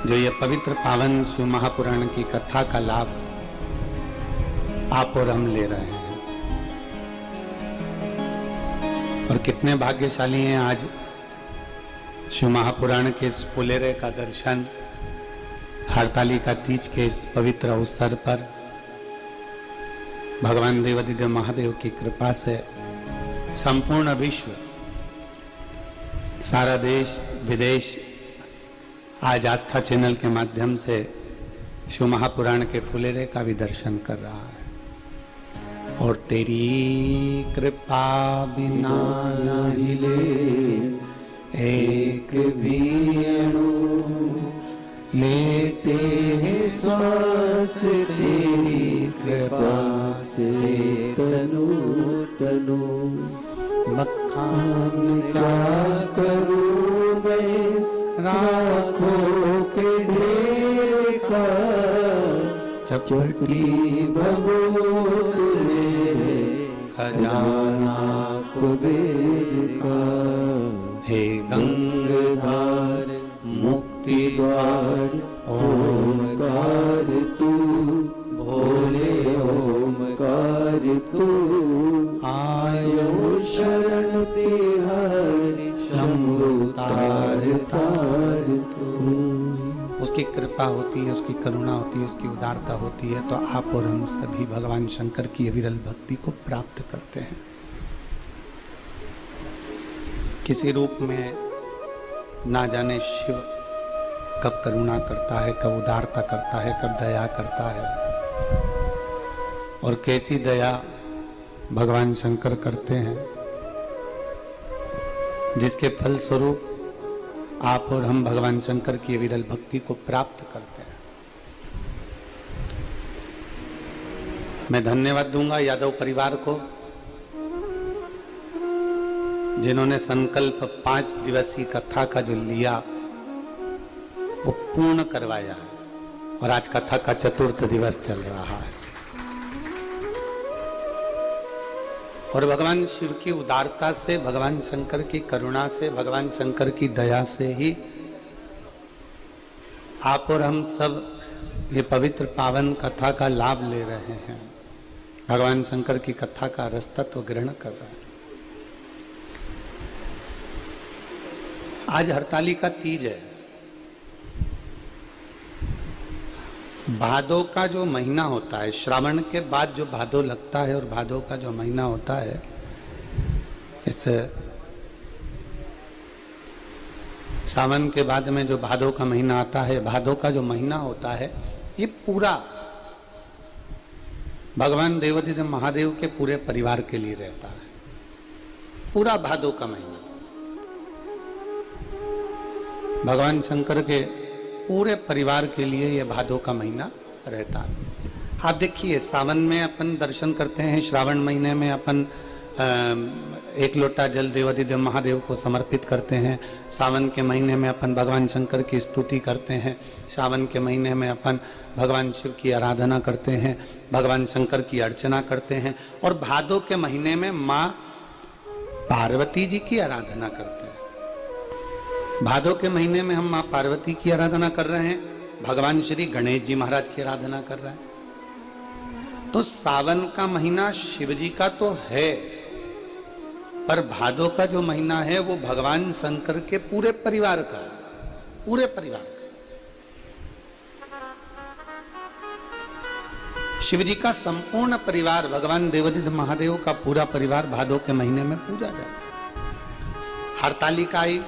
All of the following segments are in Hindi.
जो ये पवित्र पावन शिव महापुराण की कथा का लाभ आप और हम ले रहे हैं। और कितने भाग्यशाली हैं आज शिव महापुराण के इस फुलेरे का दर्शन हरतालिका तीज के इस पवित्र अवसर पर भगवान देवादिदेव महादेव की कृपा से संपूर्ण विश्व, सारा देश विदेश आज आस्था चैनल के माध्यम से शिव महापुराण के फुलेरे का भी दर्शन कर रहा है। और तेरी कृपा बिना न हिले एक भी अणु, लेते हैं श्वास तेरी कृपा से तनु तनु। बखान क्या करूं मैं राखों के ढेर का, चपटी भगोत ने खजाना कुबेर का। हे गंगाधार मुक्ति द्वार ओमकार तू, भोले ओमकार तू। आयो शरण तिहारी शंभु तार तार तू। उसकी कृपा होती है, उसकी करुणा होती है, उसकी उदारता होती है, तो आप और हम सभी भगवान शंकर की विरल भक्ति को प्राप्त करते हैं। किसी रूप में ना जाने शिव कब करुणा करता है, कब उदारता करता है, कब दया करता है। और कैसी दया भगवान शंकर करते हैं, जिसके फल स्वरूप आप और हम भगवान शंकर की विरल भक्ति को प्राप्त करते हैं। मैं धन्यवाद दूंगा यादव परिवार को, जिन्होंने संकल्प 5 दिवसीय कथा का जो लिया वो पूर्ण करवाया है। और आज कथा का 4th दिवस चल रहा है। और भगवान शिव की उदारता से, भगवान शंकर की करुणा से, भगवान शंकर की दया से ही आप और हम सब ये पवित्र पावन कथा का लाभ ले रहे हैं। भगवान शंकर की कथा का रसतत्व ग्रहण कर रहे हैं। आज हरतालिका तीज है। भादो का जो महीना होता है, श्रावण के बाद जो भादो लगता है और भादो का जो महीना होता है, इस सावन के बाद में जो भादो का महीना आता है, भादो का जो महीना होता है, ये पूरा भगवान देवादिदेव महादेव के पूरे परिवार के लिए रहता है। पूरा भादो का महीना भगवान शंकर के पूरे परिवार के लिए ये भादो का महीना रहता है। आप देखिए, सावन में अपन दर्शन करते हैं, श्रावण महीने में अपन 1 लोटा जल देवादिदेव महादेव को समर्पित करते हैं। सावन के महीने में अपन भगवान शंकर की स्तुति करते हैं। सावन के महीने में अपन भगवान शिव की आराधना करते हैं, भगवान शंकर की अर्चना करते हैं। और भादो के महीने में माँ पार्वती जी की आराधना करते हैं। भादो के महीने में हम माँ पार्वती की आराधना कर रहे हैं, भगवान श्री गणेश जी महाराज की आराधना कर रहे हैं। तो सावन का महीना शिव जी का तो है, पर भादो का जो महीना है वो भगवान शंकर के पूरे परिवार का, पूरे परिवार का। शिव जी का संपूर्ण परिवार, भगवान देवादिदेव महादेव का पूरा परिवार भादो के महीने में पूजा जाता है। हरतालिका आई,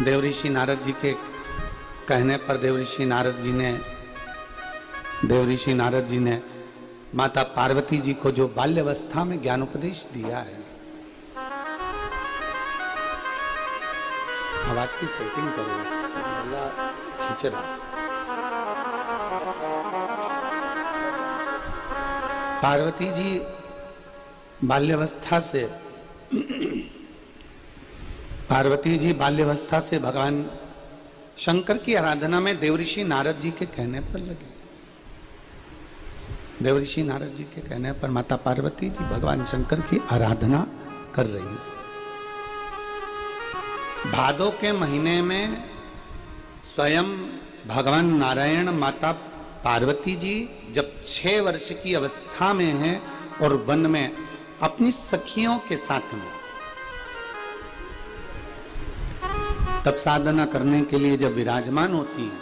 देवऋषि नारद जी के कहने पर देवऋषि नारद जी ने माता पार्वती जी को जो बाल्यावस्था में ज्ञानोपदेश दिया है। आवाज की सेटिंग करो, खींच रहा। पार्वती जी बाल्यावस्था से भगवान शंकर की आराधना में देवऋषि नारद जी के कहने पर लगे। देवऋषि नारद जी के कहने पर माता पार्वती जी भगवान शंकर की आराधना कर रही है। भादो के महीने में स्वयं भगवान नारायण माता पार्वती जी जब 6 वर्ष की अवस्था में हैं और वन में अपनी सखियों के साथ में, तब साधना करने के लिए जब विराजमान होती हैं,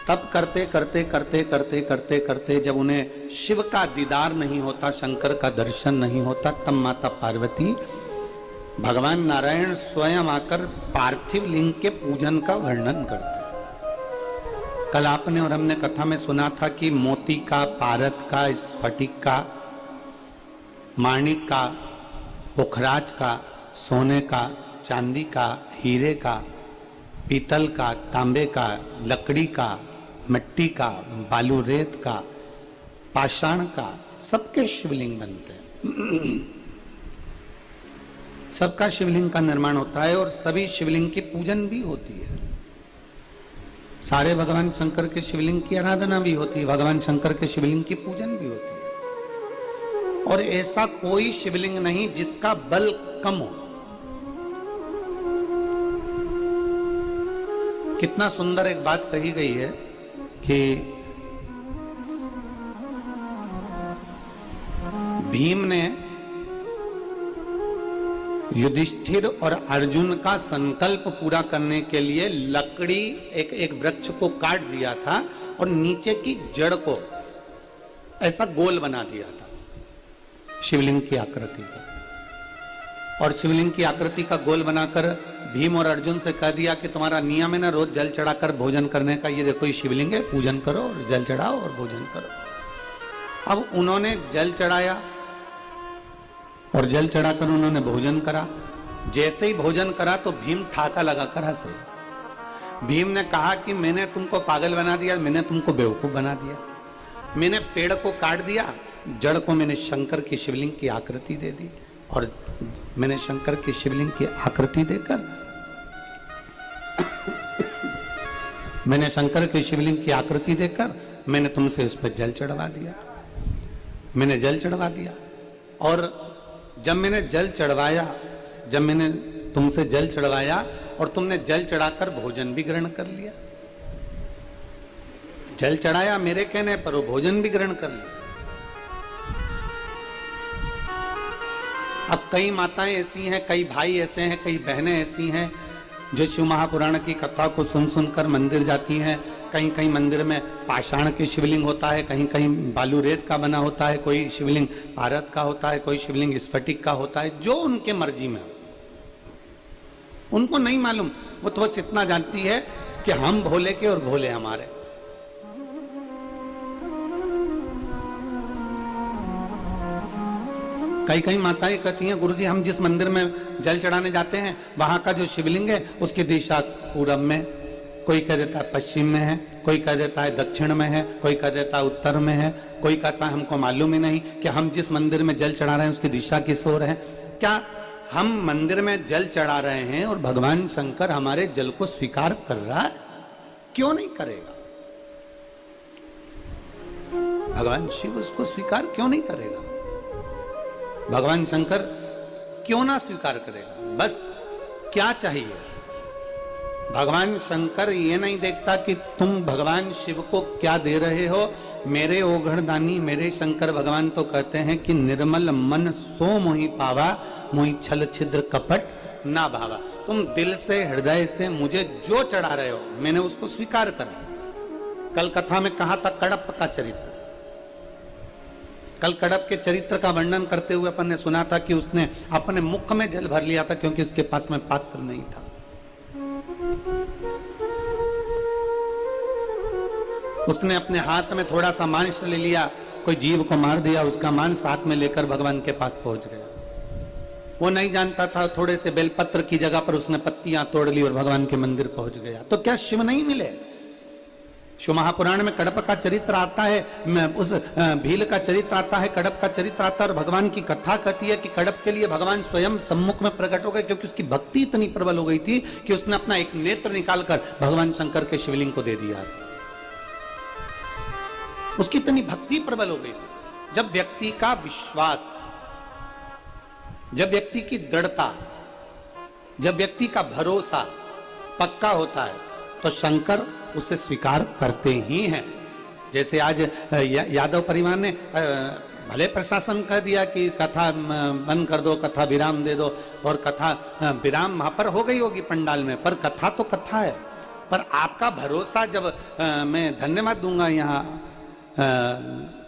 तब करते करते करते करते करते करते जब उन्हें शिव का दीदार नहीं होता, शंकर का दर्शन नहीं होता, तब माता पार्वती भगवान नारायण स्वयं आकर पार्थिव लिंग के पूजन का वर्णन करते। कल आपने और हमने कथा में सुना था कि मोती का, पारद का, स्फटिक का, माणिक का, पुखराज का, सोने का, चांदी का, हीरे का, पीतल का, तांबे का, लकड़ी का, मिट्टी का, बालू रेत का, पाषाण का, सबके शिवलिंग बनते हैं। सबका शिवलिंग का निर्माण होता है और सभी शिवलिंग की पूजन भी होती है। सारे भगवान शंकर के शिवलिंग की आराधना भी होती है, भगवान शंकर के शिवलिंग की पूजन भी होती है। और ऐसा कोई शिवलिंग नहीं जिसका बल कम हो। कितना सुंदर एक बात कही गई है कि भीम ने युधिष्ठिर और अर्जुन का संकल्प पूरा करने के लिए लकड़ी एक वृक्ष को काट दिया था और नीचे की जड़ को ऐसा गोल बना दिया था शिवलिंग की आकृति का। और शिवलिंग की आकृति का गोल बनाकर भीम और अर्जुन से कह दिया कि तुम्हारा नियम है ना रोज जल चढ़ाकर भोजन करने का, ये देखो ये शिवलिंग है, पूजन करो और जल चढ़ाओ और भोजन करो। अब उन्होंने जल चढ़ाया और जल चढ़ाकर उन्होंने भोजन करा। जैसे ही भोजन करा तो भीम ठाका लगाकर हंसे। भीम ने कहा कि मैंने तुमको पागल बना दिया, मैंने तुमको बेवकूफ बना दिया। मैंने पेड़ को काट दिया, जड़ को मैंने शंकर की शिवलिंग की आकृति दे दी और मैंने शंकर की शिवलिंग की आकृति देकर मैंने शंकर की शिवलिंग की आकृति देकर मैंने तुमसे उस पर जल चढ़वा दिया। मैंने जल चढ़वा दिया और जब मैंने जल चढ़वाया, जब मैंने तुमसे जल चढ़वाया और तुमने जल चढ़ाकर भोजन भी ग्रहण कर लिया। जल चढ़ाया मेरे कहने पर, वो भोजन भी ग्रहण कर लिया। अब कई माताएं ऐसी हैं, कई भाई ऐसे हैं, कई बहनें ऐसी हैं जो शिव महापुराण की कथा को सुन सुनकर मंदिर जाती हैं। कहीं कहीं मंदिर में पाषाण के शिवलिंग होता है, कहीं कहीं बालू रेत का बना होता है, कोई शिवलिंग पारद का होता है, कोई शिवलिंग स्फटिक का होता है, जो उनके मर्जी में हो। उनको नहीं मालूम, वो तो बस इतना जानती है कि हम भोले के और भोले हमारे। कई कई माताएं कहती हैं गुरुजी हम जिस मंदिर में जल चढ़ाने जाते हैं वहां का जो शिवलिंग है उसकी दिशा पूरब में, कोई कह देता है पश्चिम में है, कोई कह देता है दक्षिण में है, कोई कह देता है उत्तर में है, कोई कहता है हमको मालूम ही नहीं कि हम जिस मंदिर में जल चढ़ा रहे हैं उसकी दिशा किस ओर है। क्या हम मंदिर में जल चढ़ा रहे हैं और भगवान शंकर हमारे जल को स्वीकार कर रहा है? क्यों नहीं करेगा? भगवान शिव उसको स्वीकार क्यों नहीं करेगा? भगवान शंकर क्यों ना स्वीकार करेगा? बस क्या चाहिए? भगवान शंकर ये नहीं देखता कि तुम भगवान शिव को क्या दे रहे हो। मेरे ओघड़दानी मेरे शंकर भगवान तो कहते हैं कि निर्मल मन सो मोहि पावा, मोहि छल छिद्र कपट ना भावा। तुम दिल से हृदय से मुझे जो चढ़ा रहे हो मैंने उसको स्वीकार करा। कल कथा में कहा था कड़प का चरित्र। कल कड़प के चरित्र का वर्णन करते हुए अपन ने सुना था कि उसने अपने मुख में जल भर लिया था क्योंकि उसके पास में पात्र नहीं था। उसने अपने हाथ में थोड़ा सा मांस ले लिया, कोई जीव को मार दिया, उसका मांस हाथ में लेकर भगवान के पास पहुंच गया। वो नहीं जानता था, थोड़े से बेलपत्र की जगह पर उसने पत्तियां तोड़ ली और भगवान के मंदिर पहुंच गया। तो क्या शिव नहीं मिले? शिव महापुराण में कड़प का चरित्र आता है, उस भील का चरित्र आता है, कड़प का चरित्र आता है और भगवान की कथा कहती है कि कड़प के लिए भगवान स्वयं सम्मुख में प्रकट हो गए क्योंकि उसकी भक्ति इतनी प्रबल हो गई थी कि उसने अपना एक नेत्र निकालकर भगवान शंकर के शिवलिंग को दे दिया। उसकी इतनी भक्ति प्रबल हो गई थी। जब व्यक्ति का विश्वास, जब व्यक्ति की दृढ़ता, जब व्यक्ति का भरोसा पक्का होता है तो शंकर उसे स्वीकार करते ही हैं। जैसे आज यादव परिवार ने भले प्रशासन कह दिया कि कथा बंद कर दो, कथा विराम दे दो, और कथा विराम वहां पर हो गई होगी पंडाल में, पर कथा तो कथा है। पर आपका भरोसा जब मैं धन्यवाद दूंगा यहाँ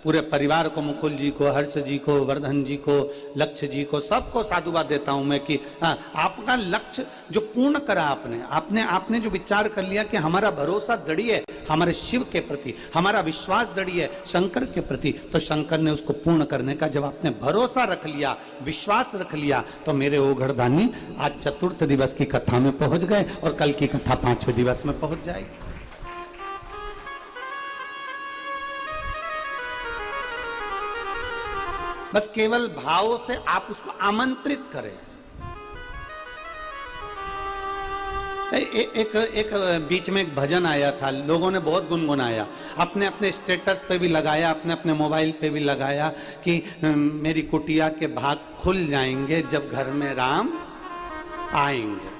पूरे परिवार को, मुकुल जी को, हर्ष जी को, वर्धन जी को, लक्ष्य जी को, सबको साधुवाद देता हूं मैं कि आपका लक्ष्य जो पूर्ण करा आपने जो विचार कर लिया कि हमारा भरोसा दृढ़ है हमारे शिव के प्रति, हमारा विश्वास दृढ़ है शंकर के प्रति, तो शंकर ने उसको पूर्ण करने का जब आपने भरोसा रख लिया, विश्वास रख लिया, तो मेरे ओघड़दानी आज चतुर्थ दिवस की कथा में पहुंच गए और कल की कथा 5वें दिवस में पहुंच जाएगी। बस केवल भाव से आप उसको आमंत्रित करें। एक बीच में एक भजन आया था, लोगों ने बहुत गुनगुनाया, अपने अपने स्टेटस पे भी लगाया, अपने अपने मोबाइल पे भी लगाया कि मेरी कुटिया के भाग खुल जाएंगे जब घर में राम आएंगे।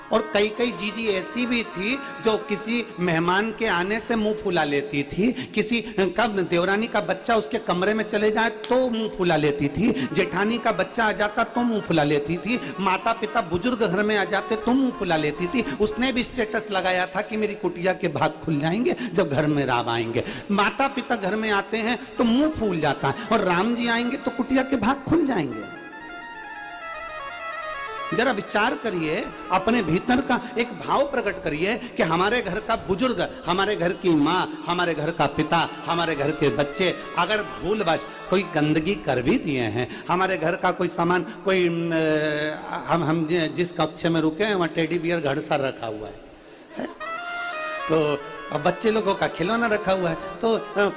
और कई कई जीजी ऐसी भी थी जो किसी मेहमान के आने से मुंह फुला लेती थी, किसी कब देवरानी का बच्चा उसके कमरे में चले जाए तो मुंह फुला लेती थी, जेठानी का बच्चा आ जाता तो मुंह फुला लेती थी, माता पिता बुजुर्ग घर में आ जाते तो मुंह फुला लेती थी। उसने भी स्टेटस लगाया था कि मेरी कुटिया के भाग खुल जाएंगे जब घर में राम आएंगे। माता पिता घर में आते हैं तो मुंह फूल जाता है, और राम जी आएंगे तो कुटिया के भाग खुल जाएंगे। जरा विचार करिए, अपने भीतर का एक भाव प्रकट करिए कि हमारे घर का बुजुर्ग, हमारे घर की माँ, हमारे घर का पिता, हमारे घर के बच्चे अगर भूलवश कोई गंदगी कर भी दिए हैं, हमारे घर का कोई सामान, कोई हम जिस कक्ष में रुके हैं वहाँ टेडी बियर घर सा रखा हुआ है, तो अब बच्चे लोगों का खिलौना रखा हुआ है, तो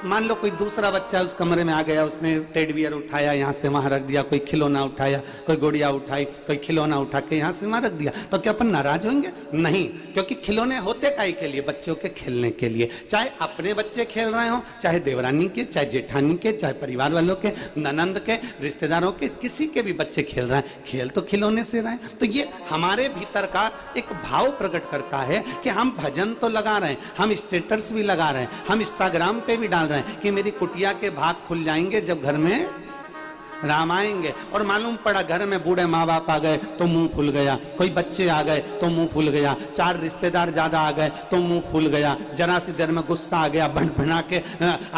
मान लो कोई दूसरा बच्चा उस कमरे में आ गया, उसने टेडी बियर उठाया यहाँ से वहां रख दिया, कोई खिलौना उठाया, कोई गुड़िया उठाई, कोई खिलौना उठा के यहाँ से वहां रख दिया, तो क्या अपन नाराज होंगे? नहीं, क्योंकि खिलौने होते काहे के लिए? बच्चों के खेलने के लिए। चाहे अपने बच्चे खेल रहे हो, चाहे देवरानी के, चाहे जेठानी के, चाहे परिवार वालों के, ननंद के, रिश्तेदारों के, किसी के भी बच्चे खेल रहे हैं, खेल तो खिलौने से रहे हैं। तो ये हमारे भीतर का एक भाव प्रकट करता है कि हम भजन तो लगा रहे हैं, हम स्टेटस भी लगा रहे हैं, हम इंस्टाग्राम पे भी डाल रहे हैं कि मेरी कुटिया के भाग खुल जाएंगे जब घर में राम आएंगे। और मालूम पड़ा घर में बूढ़े माँ बाप आ गए तो मुंह फूल गया, कोई बच्चे आ गए तो मुंह फूल गया, 4 रिश्तेदार ज्यादा आ गए तो मुंह फूल गया, जरा सी देर में गुस्सा आ गया, भन भना के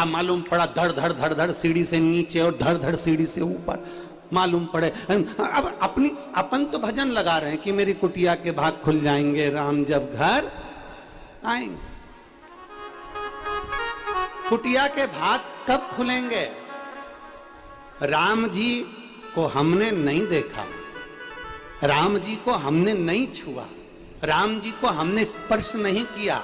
मालूम पड़ा धड़ धड़ धड़ धड़ सीढ़ी से नीचे और धड़ धड़ सीढ़ी से ऊपर, मालूम पड़े। अब अपन तो भजन लगा रहे हैं कि मेरी कुटिया के भाग खुल जाएंगे राम जब घर आएंगे। कुटिया के भाग कब खुलेंगे? राम जी को हमने नहीं देखा, राम जी को हमने नहीं छुआ, राम जी को हमने स्पर्श नहीं किया,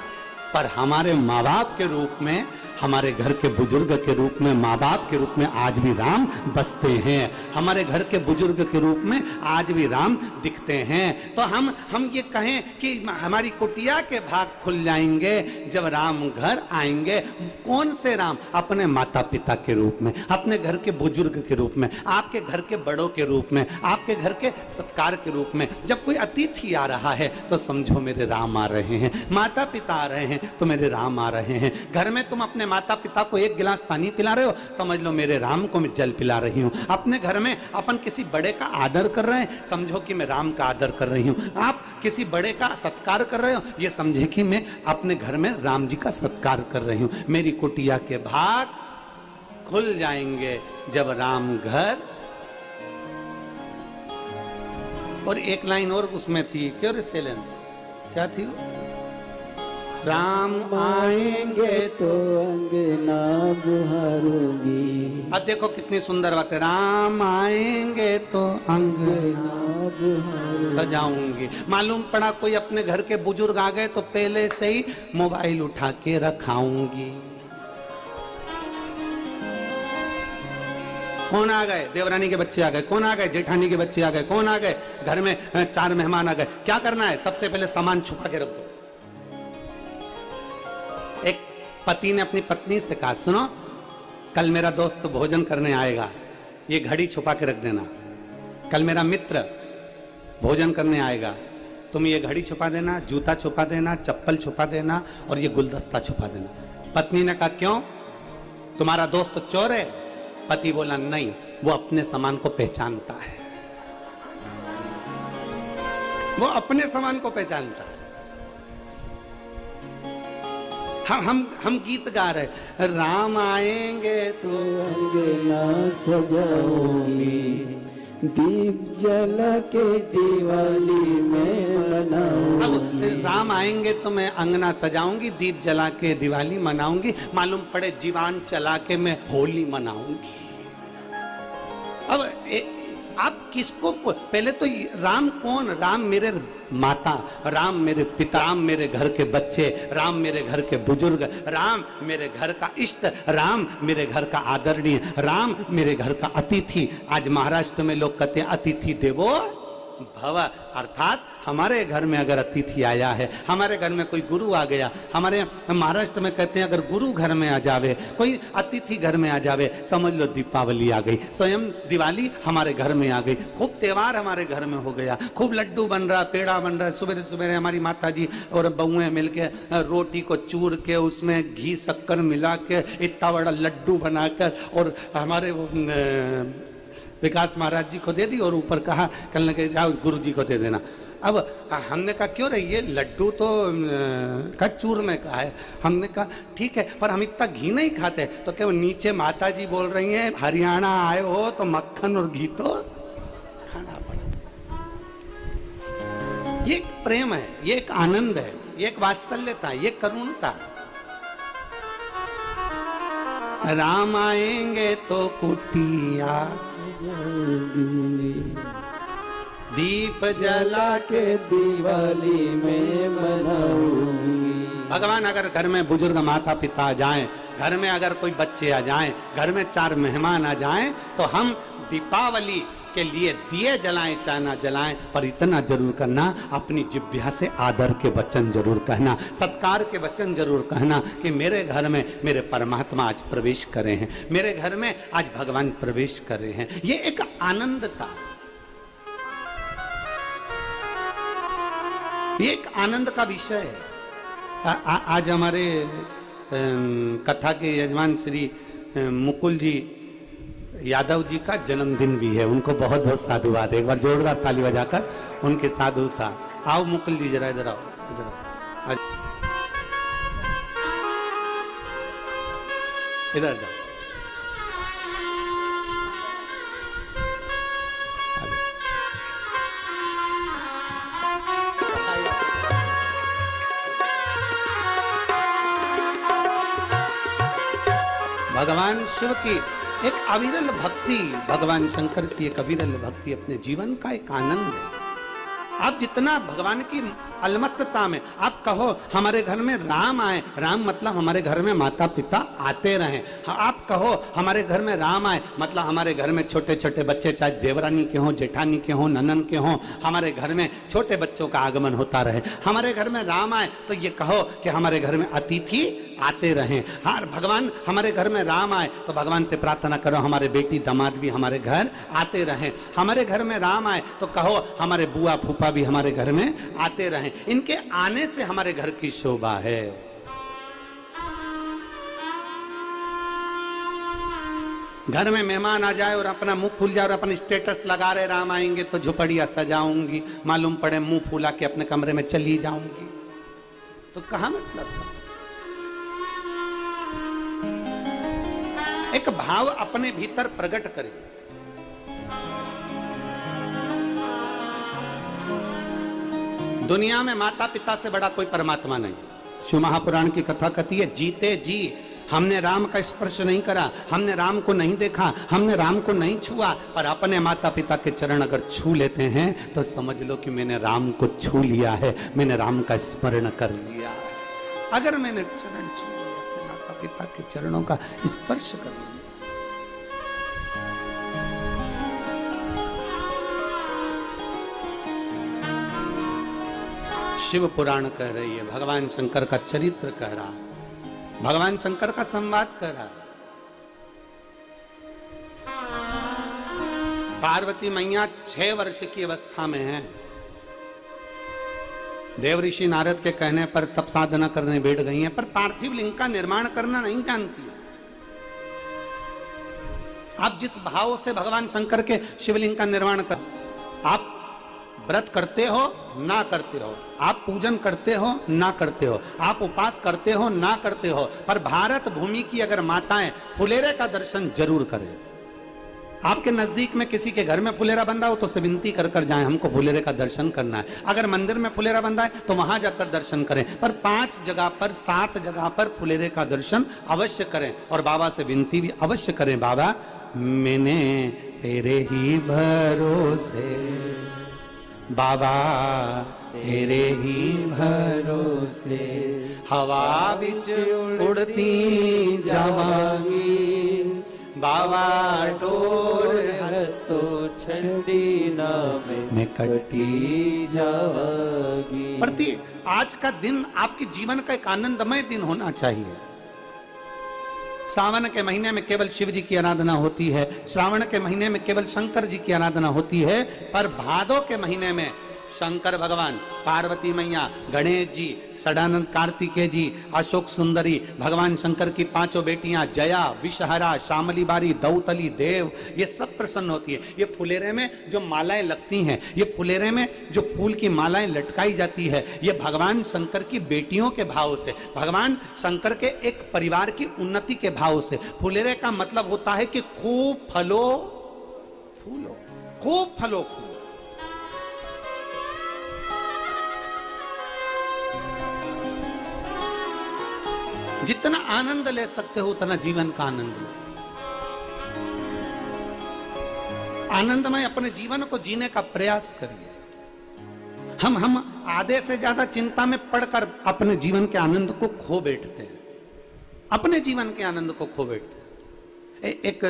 पर हमारे माँ बाप के रूप में, हमारे घर के बुजुर्ग के रूप में, माँ बाप के रूप में आज भी राम बसते हैं, हमारे घर के बुजुर्ग के रूप में आज भी राम दिखते हैं। तो हम ये कहें कि हमारी कुटिया के भाग खुल जाएंगे जब राम घर आएंगे। कौन से राम? अपने माता पिता के रूप में, अपने घर के बुजुर्ग के रूप में, आपके घर के बड़ों के रूप में, आपके घर के सत्कार के रूप में। जब कोई अतिथि आ रहा है तो समझो मेरे राम आ रहे हैं, माता पिता आ रहे हैं तो मेरे राम आ रहे हैं। घर में तुम अपने माता पिता को 1 गिलास पानी पिला रहे हो, समझ लो मेरे राम को मैं जल पिला रही हूँ। अपने घर में अपन किसी बड़े का आदर कर रहे हैं, समझो कि मैं राम का आदर कर रही हूँ। आप किसी बड़े का सत्कार कर रहे हो, ये समझे कि मैं अपने घर में राम जी का सत्कार कर रही हूँ। मेरी कुटिया के भाग खुल जाएंगे जब राम घर। और एक लाइन और उसमें थी, क्यों रे सेलन, क्या थी वो? राम आएंगे तो अंगना बुहारूंगी। अब देखो कितनी सुंदर बात है, राम आएंगे तो अंगना सजाऊंगी। मालूम पड़ा कोई अपने घर के बुजुर्ग आ गए तो पहले से ही मोबाइल उठा के रखाऊंगी। कौन आ गए? देवरानी के बच्चे आ गए, कौन आ गए? जेठानी के बच्चे आ गए, कौन आ गए? घर में 4 मेहमान आ गए। क्या करना है? सबसे पहले सामान छुपा के रख दो। एक पति ने अपनी पत्नी से कहा, सुनो कल मेरा दोस्त भोजन करने आएगा, ये घड़ी छुपा के रख देना। कल मेरा मित्र भोजन करने आएगा, तुम ये घड़ी छुपा देना, जूता छुपा देना, चप्पल छुपा देना और ये गुलदस्ता छुपा देना। पत्नी ने कहा क्यों, तुम्हारा दोस्त चोर है? पति बोला नहीं, वो अपने सामान को पहचानता है, वो अपने सामान को पहचानता है। हम गीत गा रहे, राम आएंगे तो अंगना सजाऊंगी, दीप जला के दिवाली में मनाऊंगी। अब राम आएंगे तो मैं अंगना सजाऊंगी, दीप जला के दिवाली मनाऊंगी, मालूम पड़े जीवान चला के मैं होली मनाऊंगी। अब आप किसको, पहले तो राम कौन? राम मेरे माता, राम मेरे पिता, राम मेरे घर के बच्चे, राम मेरे घर के बुजुर्ग, राम मेरे घर का इष्ट, राम मेरे घर का आदरणीय, राम मेरे घर का अतिथि। आज महाराष्ट्र में लोग कहते हैं अतिथि देवो भव, अर्थात हमारे घर में अगर अतिथि आया है, हमारे घर में कोई गुरु आ गया, हमारे महाराष्ट्र में कहते हैं अगर गुरु घर में आ जावे, कोई अतिथि घर में आ जावे, समझ लो दीपावली आ गई, स्वयं दिवाली हमारे घर में आ गई, खूब त्योहार हमारे घर में हो गया, खूब लड्डू बन रहा, पेड़ा बन रहा। सुबह सुबह हमारी माता जी और बहुएं मिलके रोटी को चूर के उसमें घी शक्कर मिला के इतना बड़ा लड्डू बनाकर और हमारे विकास महाराज जी को दे दी और ऊपर कहा, कहने लगे जाओ गुरु जी को दे देना। अब हमने कहा क्यों रही है, लड्डू तो चूर में कहा है। हमने कहा ठीक है, पर हम इतना घी नहीं खाते। तो क्या नीचे माता जी बोल रही हैं हरियाणा आए हो तो मक्खन और घी तो खाना पड़ा। ये एक प्रेम है, ये एक आनंद है, ये एक वात्सल्यता, ये करुणता। राम आएंगे तो कुटिया दीप जला के दिवाली में मनाऊंगी। भगवान अगर घर में बुजुर्ग माता पिता आ जाएं, घर में अगर कोई बच्चे आ जाएं, घर में 4 मेहमान आ जाएं, तो हम दीपावली के लिए दिए जलाएं चाहे ना जलाएं, पर इतना जरूर करना, अपनी जिह्वा से आदर के वचन जरूर कहना, सत्कार के वचन जरूर कहना कि मेरे घर में मेरे परमात्मा आज प्रवेश करे हैं, मेरे घर में आज भगवान प्रवेश कर रहे हैं। ये एक आनंद था, ये एक आनंद का विषय है। आज हमारे कथा के यजमान श्री मुकुल जी यादव जी का जन्मदिन भी है, उनको बहुत बहुत साधुवाद। एक बार जोरदार ताली बजाकर उनके साधुता। आओ मुकुल जी जरा इधर आओ, इधर आओ, इधर जाओ। भगवान शिव की एक अविरल भक्ति, भगवान शंकर की एक अविरल भक्ति अपने जीवन का एक आनंद है। आप जितना भगवान की अलमस्तता में आप कहो हमारे घर में राम आए, राम मतलब हमारे घर में माता पिता आते रहें। आप कहो हमारे घर में राम आए मतलब हमारे घर में छोटे छोटे बच्चे, चाहे देवरानी के हों, जेठानी के हों, ननन के हों, हमारे घर में छोटे बच्चों का आगमन होता रहे। हमारे घर में राम आए तो ये कहो कि हमारे घर में अतिथि आते रहें। हाँ, भगवान हमारे घर में राम आए तो भगवान से प्रार्थना करो हमारे बेटी दामाद भी हमारे घर आते रहें। हमारे घर में राम आए तो कहो हमारे बुआ फूफा भी हमारे घर में आते रहें। इनके आने से हमारे घर की शोभा है। घर में मेहमान आ जाए और अपना मुंह फूल जाए और अपना स्टेटस लगा रहे राम आएंगे तो झुपड़िया सजाऊंगी, मालूम पड़े मुंह फूला के अपने कमरे में चली जाऊंगी, तो कहां मतलब था? एक भाव अपने भीतर प्रकट करे। दुनिया में माता पिता से बड़ा कोई परमात्मा नहीं। शिव महापुराण की कथा कहती है जीते जी हमने राम का स्पर्श नहीं करा, हमने राम को नहीं देखा, हमने राम को नहीं छुआ, पर अपने माता पिता के चरण अगर छू लेते हैं तो समझ लो कि मैंने राम को छू लिया है, मैंने राम का स्मरण कर लिया है। अगर मैंने चरण छू लिया, अपने माता पिता के चरणों का स्पर्श कर लिया। शिव पुराण कह रही है, भगवान शंकर का चरित्र कह रहा, भगवान शंकर का संवाद कह रहा। पार्वती मैया 6 वर्ष की अवस्था में है, देव ऋषि नारद के कहने पर तप साधना करने बैठ गई हैं, पर पार्थिव लिंग का निर्माण करना नहीं जानती है। आप जिस भाव से भगवान शंकर के शिवलिंग का निर्माण कर, आप व्रत करते हो ना करते हो, आप पूजन करते हो ना करते हो, आप उपास करते हो ना करते हो, पर भारत भूमि की अगर माताएं फुलेरे का दर्शन जरूर करें। आपके नजदीक में किसी के घर में फुलेरा बंधा हो तो से विनती कर कर जाएं, हमको फुलेरे का दर्शन करना है। अगर मंदिर में फुलेरा बंधा है तो वहां जाकर दर्शन करें, पर 5 जगह पर 7 जगह पर फुलेरे का दर्शन अवश्य करें और बाबा से विनती भी अवश्य करें, बाबा मैंने तेरे ही भरोसे, बाबा तेरे ही भरोसे हवा बिच उड़ती जावांगी, बाबा डोर तो छड़ी ना में कटी जावागी। प्रति आज का दिन आपके जीवन का एक आनंदमय दिन होना चाहिए। सावन के महीने में केवल शिव जी की आराधना होती है, श्रावण के महीने में केवल शंकर जी की आराधना होती है, पर भादो के महीने में शंकर भगवान, पार्वती मैया, गणेश जी, सदानंद कार्तिकेय जी, अशोक सुंदरी, भगवान शंकर की 5 बेटियां जया, विषहरा, शामली बारी, दौतली, देव, ये सब प्रसन्न होती है। ये फुलेरे में जो मालाएं लगती हैं, ये फुलेरे में जो फूल की मालाएं लटकाई जाती है, ये भगवान शंकर की बेटियों के भाव से, भगवान शंकर के एक परिवार की उन्नति के भाव से। फुलेरे का मतलब होता है कि खूब फलो फूलो, खूब फलो फूलो। जितना आनंद ले सकते हो उतना जीवन का आनंद लो। आनंदमय अपने जीवन को जीने का प्रयास करिए। हम आधे से ज्यादा चिंता में पड़कर अपने जीवन के आनंद को खो बैठते हैं, अपने जीवन के आनंद को खो बैठते हैं। एक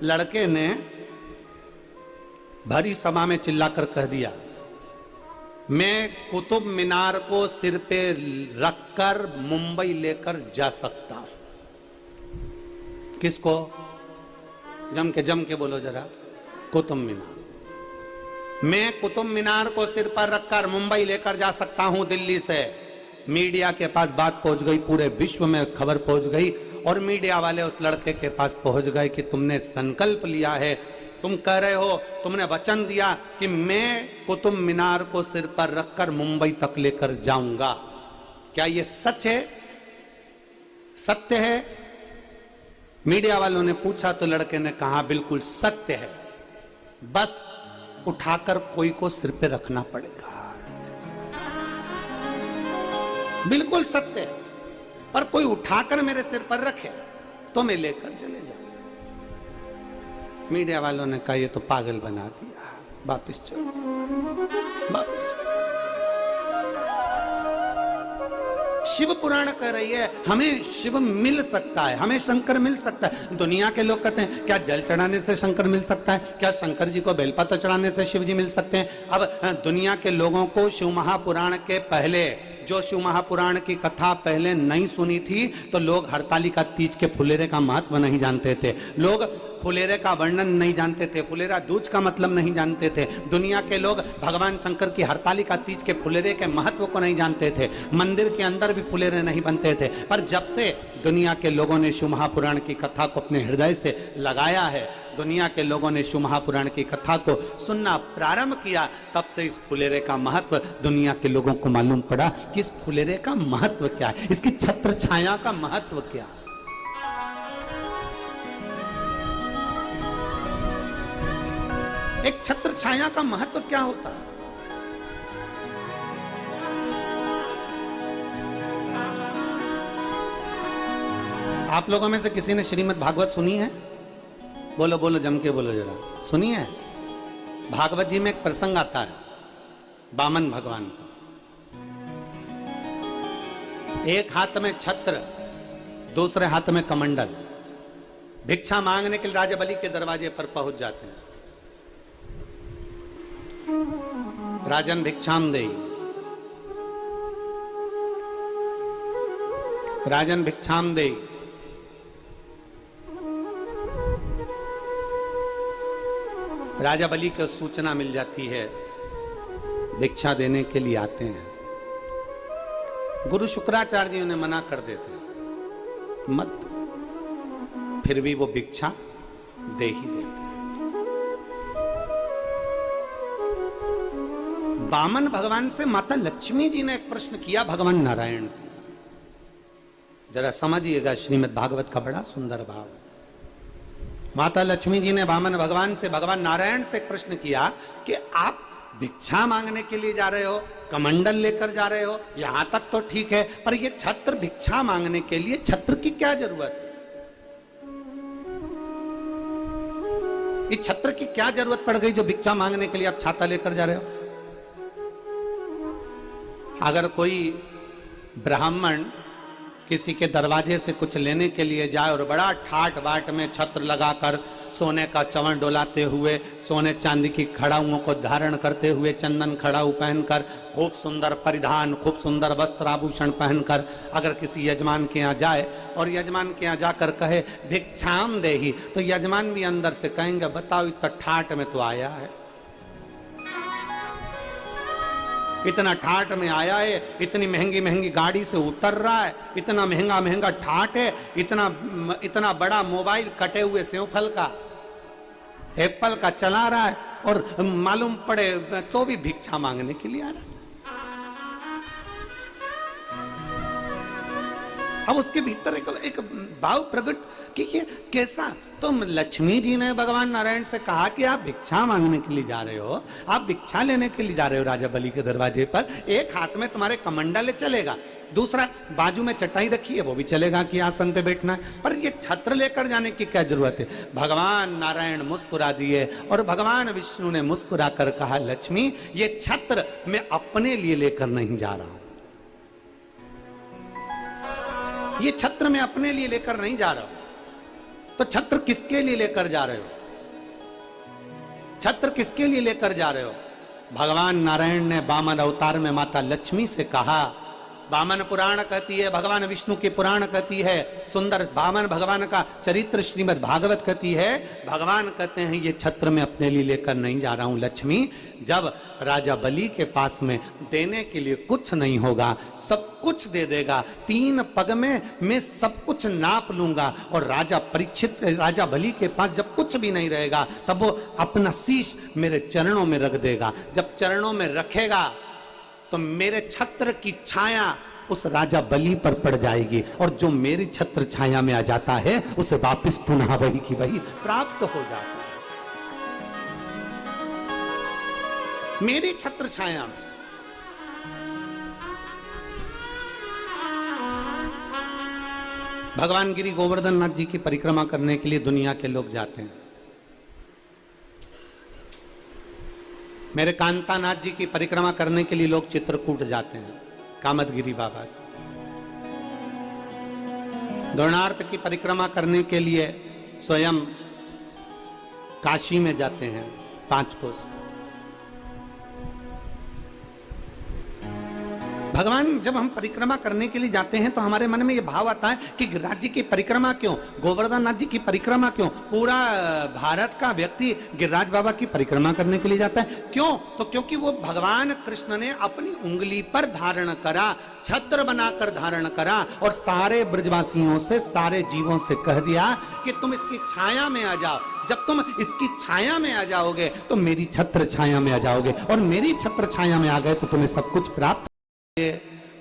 लड़के ने भरी सभा में चिल्लाकर कह दिया, मैं कुतुब मीनार को सिर पे रखकर मुंबई लेकर जा सकता हूं। किसको? जम के बोलो जरा। कुतुब मीनार। मैं कुतुब मीनार को सिर पर रखकर मुंबई लेकर जा सकता हूं दिल्ली से। मीडिया के पास बात पहुंच गई, पूरे विश्व में खबर पहुंच गई और मीडिया वाले उस लड़के के पास पहुंच गए कि तुमने संकल्प लिया है, तुम कह रहे हो, तुमने वचन दिया कि मैं कुतुब मीनार को सिर पर रखकर मुंबई तक लेकर जाऊंगा। क्या ये सच है? सत्य है? मीडिया वालों ने पूछा तो लड़के ने कहा बिल्कुल सत्य है, बस उठाकर कोई को सिर पे रखना पड़ेगा। बिल्कुल सत्य है, पर कोई उठाकर मेरे सिर पर रखे तो मैं लेकर चले जाऊं। मीडिया वालों ने कहा ये तो पागल बना दिया, वापिस चलो, वापिस चलो। शिव पुराण कह रही है हमें शिव मिल सकता है, हमें शंकर मिल सकता है। दुनिया के लोग कहते हैं क्या जल चढ़ाने से शंकर मिल सकता है, क्या शंकर जी को बेलपत्र चढ़ाने से शिव जी मिल सकते हैं। अब दुनिया के लोगों को शिव महापुराण के पहले, जो शिव महापुराण की कथा पहले नहीं सुनी थी, तो लोग हरतालिका तीज के फुलेरे का महत्व नहीं जानते थे, लोग फुलेरे का वर्णन नहीं जानते थे, फुलेरा दूज का मतलब नहीं जानते थे। दुनिया के लोग भगवान शंकर की हरतालिका तीज के फुलेरे के महत्व को नहीं जानते थे, मंदिर के अंदर भी फुलेरे नहीं बनते थे। पर जब से दुनिया के लोगों ने शिव महापुराण की कथा को अपने हृदय से लगाया है, दुनिया के लोगों ने शिव महापुराण की कथा को सुनना प्रारंभ किया, तब से इस फुलेरे का महत्व दुनिया के लोगों को मालूम पड़ा कि इस फुलेरे का महत्व क्या है, इसकी छत्र छाया का महत्व क्या है। एक छत्र छाया का महत्व क्या होता है? आप लोगों में से किसी ने श्रीमद् भागवत सुनी है? बोलो बोलो, जम के बोलो जरा, सुनी है? भागवत जी में एक प्रसंग आता है वामन भगवान का। एक हाथ में छत्र, दूसरे हाथ में कमंडल, भिक्षा मांगने के लिए राजा बलि के दरवाजे पर पहुंच जाते हैं। राजन भिक्षाम देई, राजन भिक्षाम देई। राजा बलि को सूचना मिल जाती है, भिक्षा देने के लिए आते हैं। गुरु शुक्राचार्य जी उन्हें मना कर देते, मत, फिर भी वो भिक्षा दे ही देते। वामन भगवान से माता लक्ष्मी जी ने एक प्रश्न किया भगवान नारायण से, जरा समझिएगा, श्रीमद् भागवत का बड़ा सुंदर भाव। माता लक्ष्मी जी ने वामन भगवान से, भगवान नारायण से एक प्रश्न किया कि आप भिक्षा मांगने के लिए जा रहे हो, कमंडल लेकर जा रहे हो, यहां तक तो ठीक है, पर ये छत्र भिक्षा मांगने के लिए छत्र की क्या जरूरत है? इस छत्र की क्या जरूरत पड़ गई जो भिक्षा मांगने के लिए आप छाता लेकर जा रहे हो? अगर कोई ब्राह्मण किसी के दरवाजे से कुछ लेने के लिए जाए और बड़ा ठाट बाट में छत्र लगाकर, सोने का चंवर डोलाते हुए, सोने चांदी की खड़ाऊओं को धारण करते हुए, चंदन खड़ाऊ पहनकर, खूब सुंदर परिधान, खूब सुंदर वस्त्र आभूषण पहनकर अगर किसी यजमान के यहाँ जाए और यजमान के यहाँ जाकर कहे भिक्षाम देहि, तो यजमान भी अंदर से कहेंगे बताओ इतना ठाट में तो आया है, इतना ठाट में आया है, इतनी महंगी महंगी गाड़ी से उतर रहा है, इतना महंगा महंगा ठाट है, इतना बड़ा मोबाइल कटे हुए सेवफल का, एप्पल का चला रहा है, और मालूम पड़े तो भी भिक्षा मांगने के लिए आ रहा है। अब उसके भीतर एक भाव प्रकट कि ये कैसा, तो लक्ष्मी जी ने भगवान नारायण से कहा कि आप भिक्षा मांगने के लिए जा रहे हो, आप भिक्षा लेने के लिए जा रहे हो राजा बलि के दरवाजे पर, एक हाथ में तुम्हारे कमंडल है चलेगा, दूसरा बाजू में चटाई रखी है वो भी चलेगा कि आसन पे बैठना है, पर ये छत्र लेकर जाने की क्या जरूरत है? भगवान नारायण मुस्कुरा दिए और भगवान विष्णु ने मुस्कुरा कर कहा लक्ष्मी ये छत्र मैं अपने लिए लेकर नहीं जा रहा हूं, ये छत्र मैं अपने लिए लेकर नहीं जा रहा हूं। तो छत्र किसके लिए लेकर जा रहे हो? छत्र किसके लिए लेकर जा रहे हो? भगवान नारायण ने वामन अवतार में माता लक्ष्मी से कहा, वामन पुराण कहती है, भगवान विष्णु की पुराण कहती है, सुंदर वामन भगवान का चरित्र श्रीमद् भागवत कहती है, भगवान कहते हैं ये छत्र मैं अपने लिए लेकर नहीं जा रहा हूं लक्ष्मी, जब राजा बलि के पास में देने के लिए कुछ नहीं होगा, सब कुछ दे देगा, 3 पग में मैं सब कुछ नाप लूंगा, और राजा बलि के पास जब कुछ भी नहीं रहेगा तब वो अपना शीश मेरे चरणों में रख देगा, जब चरणों में रखेगा तो मेरे छत्र की छाया उस राजा बलि पर पड़ जाएगी, और जो मेरी छत्र छाया में आ जाता है उसे वापस पुनः वही की वही प्राप्त हो जाता है, मेरी छत्र छाया में। भगवान गिरि गोवर्धन नाथ जी की परिक्रमा करने के लिए दुनिया के लोग जाते हैं। मेरे कांतानाथ जी की परिक्रमा करने के लिए लोग चित्रकूट जाते हैं, कामदगिरी बाबा की। द्रोणार्थ की परिक्रमा करने के लिए स्वयं काशी में जाते हैं, 5 कोस। भगवान जब हम परिक्रमा करने के लिए जाते हैं तो हमारे मन में यह भाव आता है कि गिरिराज जी की परिक्रमा क्यों, गोवर्धन नाथ जी की परिक्रमा क्यों, पूरा भारत का व्यक्ति गिरिराज बाबा की परिक्रमा करने के लिए जाता है, क्यों? तो क्योंकि वो भगवान कृष्ण ने अपनी उंगली पर धारण करा, छत्र बनाकर धारण करा, और सारे ब्रजवासियों से, सारे जीवों से कह दिया कि तुम इसकी छाया में आ जाओ, जब तुम इसकी छाया में आ जाओगे तो मेरी छत्र छाया में आ जाओगे, और मेरी छत्र छाया में आ गए तो तुम्हें सब कुछ प्राप्त।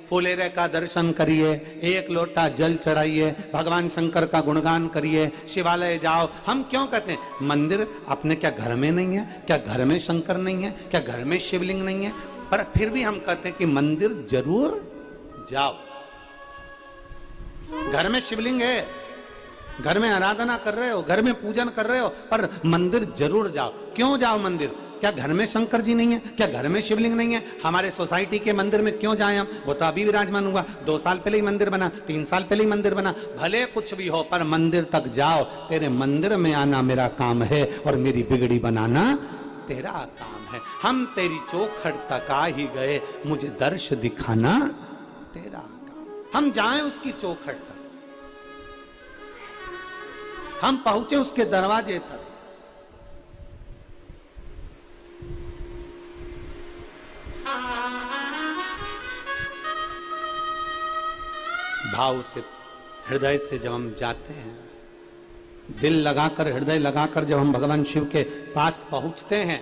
फुलेरे का दर्शन करिए, 1 लोटा जल चढ़ाइए, भगवान शंकर का गुणगान करिए, शिवालय जाओ। हम क्यों कहते हैं मंदिर अपने क्या घर में नहीं है? क्या घर में शंकर नहीं है? क्या घर में शिवलिंग नहीं है? पर फिर भी हम कहते हैं कि मंदिर जरूर जाओ। घर में शिवलिंग है, घर में आराधना कर रहे हो, घर में पूजन कर रहे हो, पर मंदिर जरूर जाओ। क्यों जाओ मंदिर? क्या घर में शंकर जी नहीं है? क्या घर में शिवलिंग नहीं है? हमारे सोसाइटी के मंदिर में क्यों जाएं हम? वो तो अभी विराजमान हुआ, 2 साल पहले ही मंदिर बना, 3 साल पहले ही मंदिर बना। भले कुछ भी हो पर मंदिर तक जाओ। तेरे मंदिर में आना मेरा काम है और मेरी बिगड़ी बनाना तेरा काम है। हम तेरी चौखट तक आ ही गए, मुझे दर्श दिखाना तेरा काम। हम जाएं उसकी चौखट तक, हम पहुंचे उसके दरवाजे तक। भाव से, हृदय से जब हम जाते हैं, दिल लगाकर, हृदय लगाकर जब हम भगवान शिव के पास पहुंचते हैं,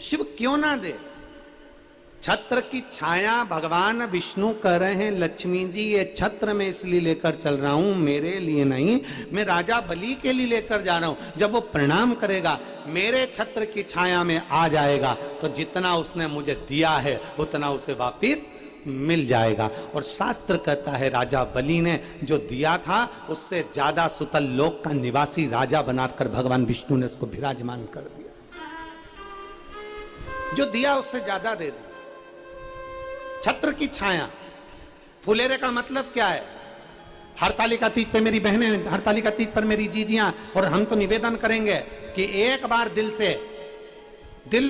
शिव क्यों ना दे। छत्र की छाया भगवान विष्णु कह रहे हैं, लक्ष्मी जी ये छत्र मैं इसलिए लेकर चल रहा हूं, मेरे लिए नहीं, मैं राजा बलि के लिए लेकर जा रहा हूं। जब वो प्रणाम करेगा, मेरे छत्र की छाया में आ जाएगा, तो जितना उसने मुझे दिया है उतना उसे वापिस मिल जाएगा। और शास्त्र कहता है राजा बलि ने जो दिया था उससे ज्यादा सुतल लोक का निवासी राजा बनाकर भगवान विष्णु ने उसको विराजमान कर दिया। जो दिया उससे ज्यादा दे दिया। छत्र की छाया, फुलेरे का मतलब क्या है? हरतालिका तीज पे मेरी बहनें, हरतालिका तीज पर मेरी जीजियां, और हम तो निवेदन करेंगे कि एक बार दिल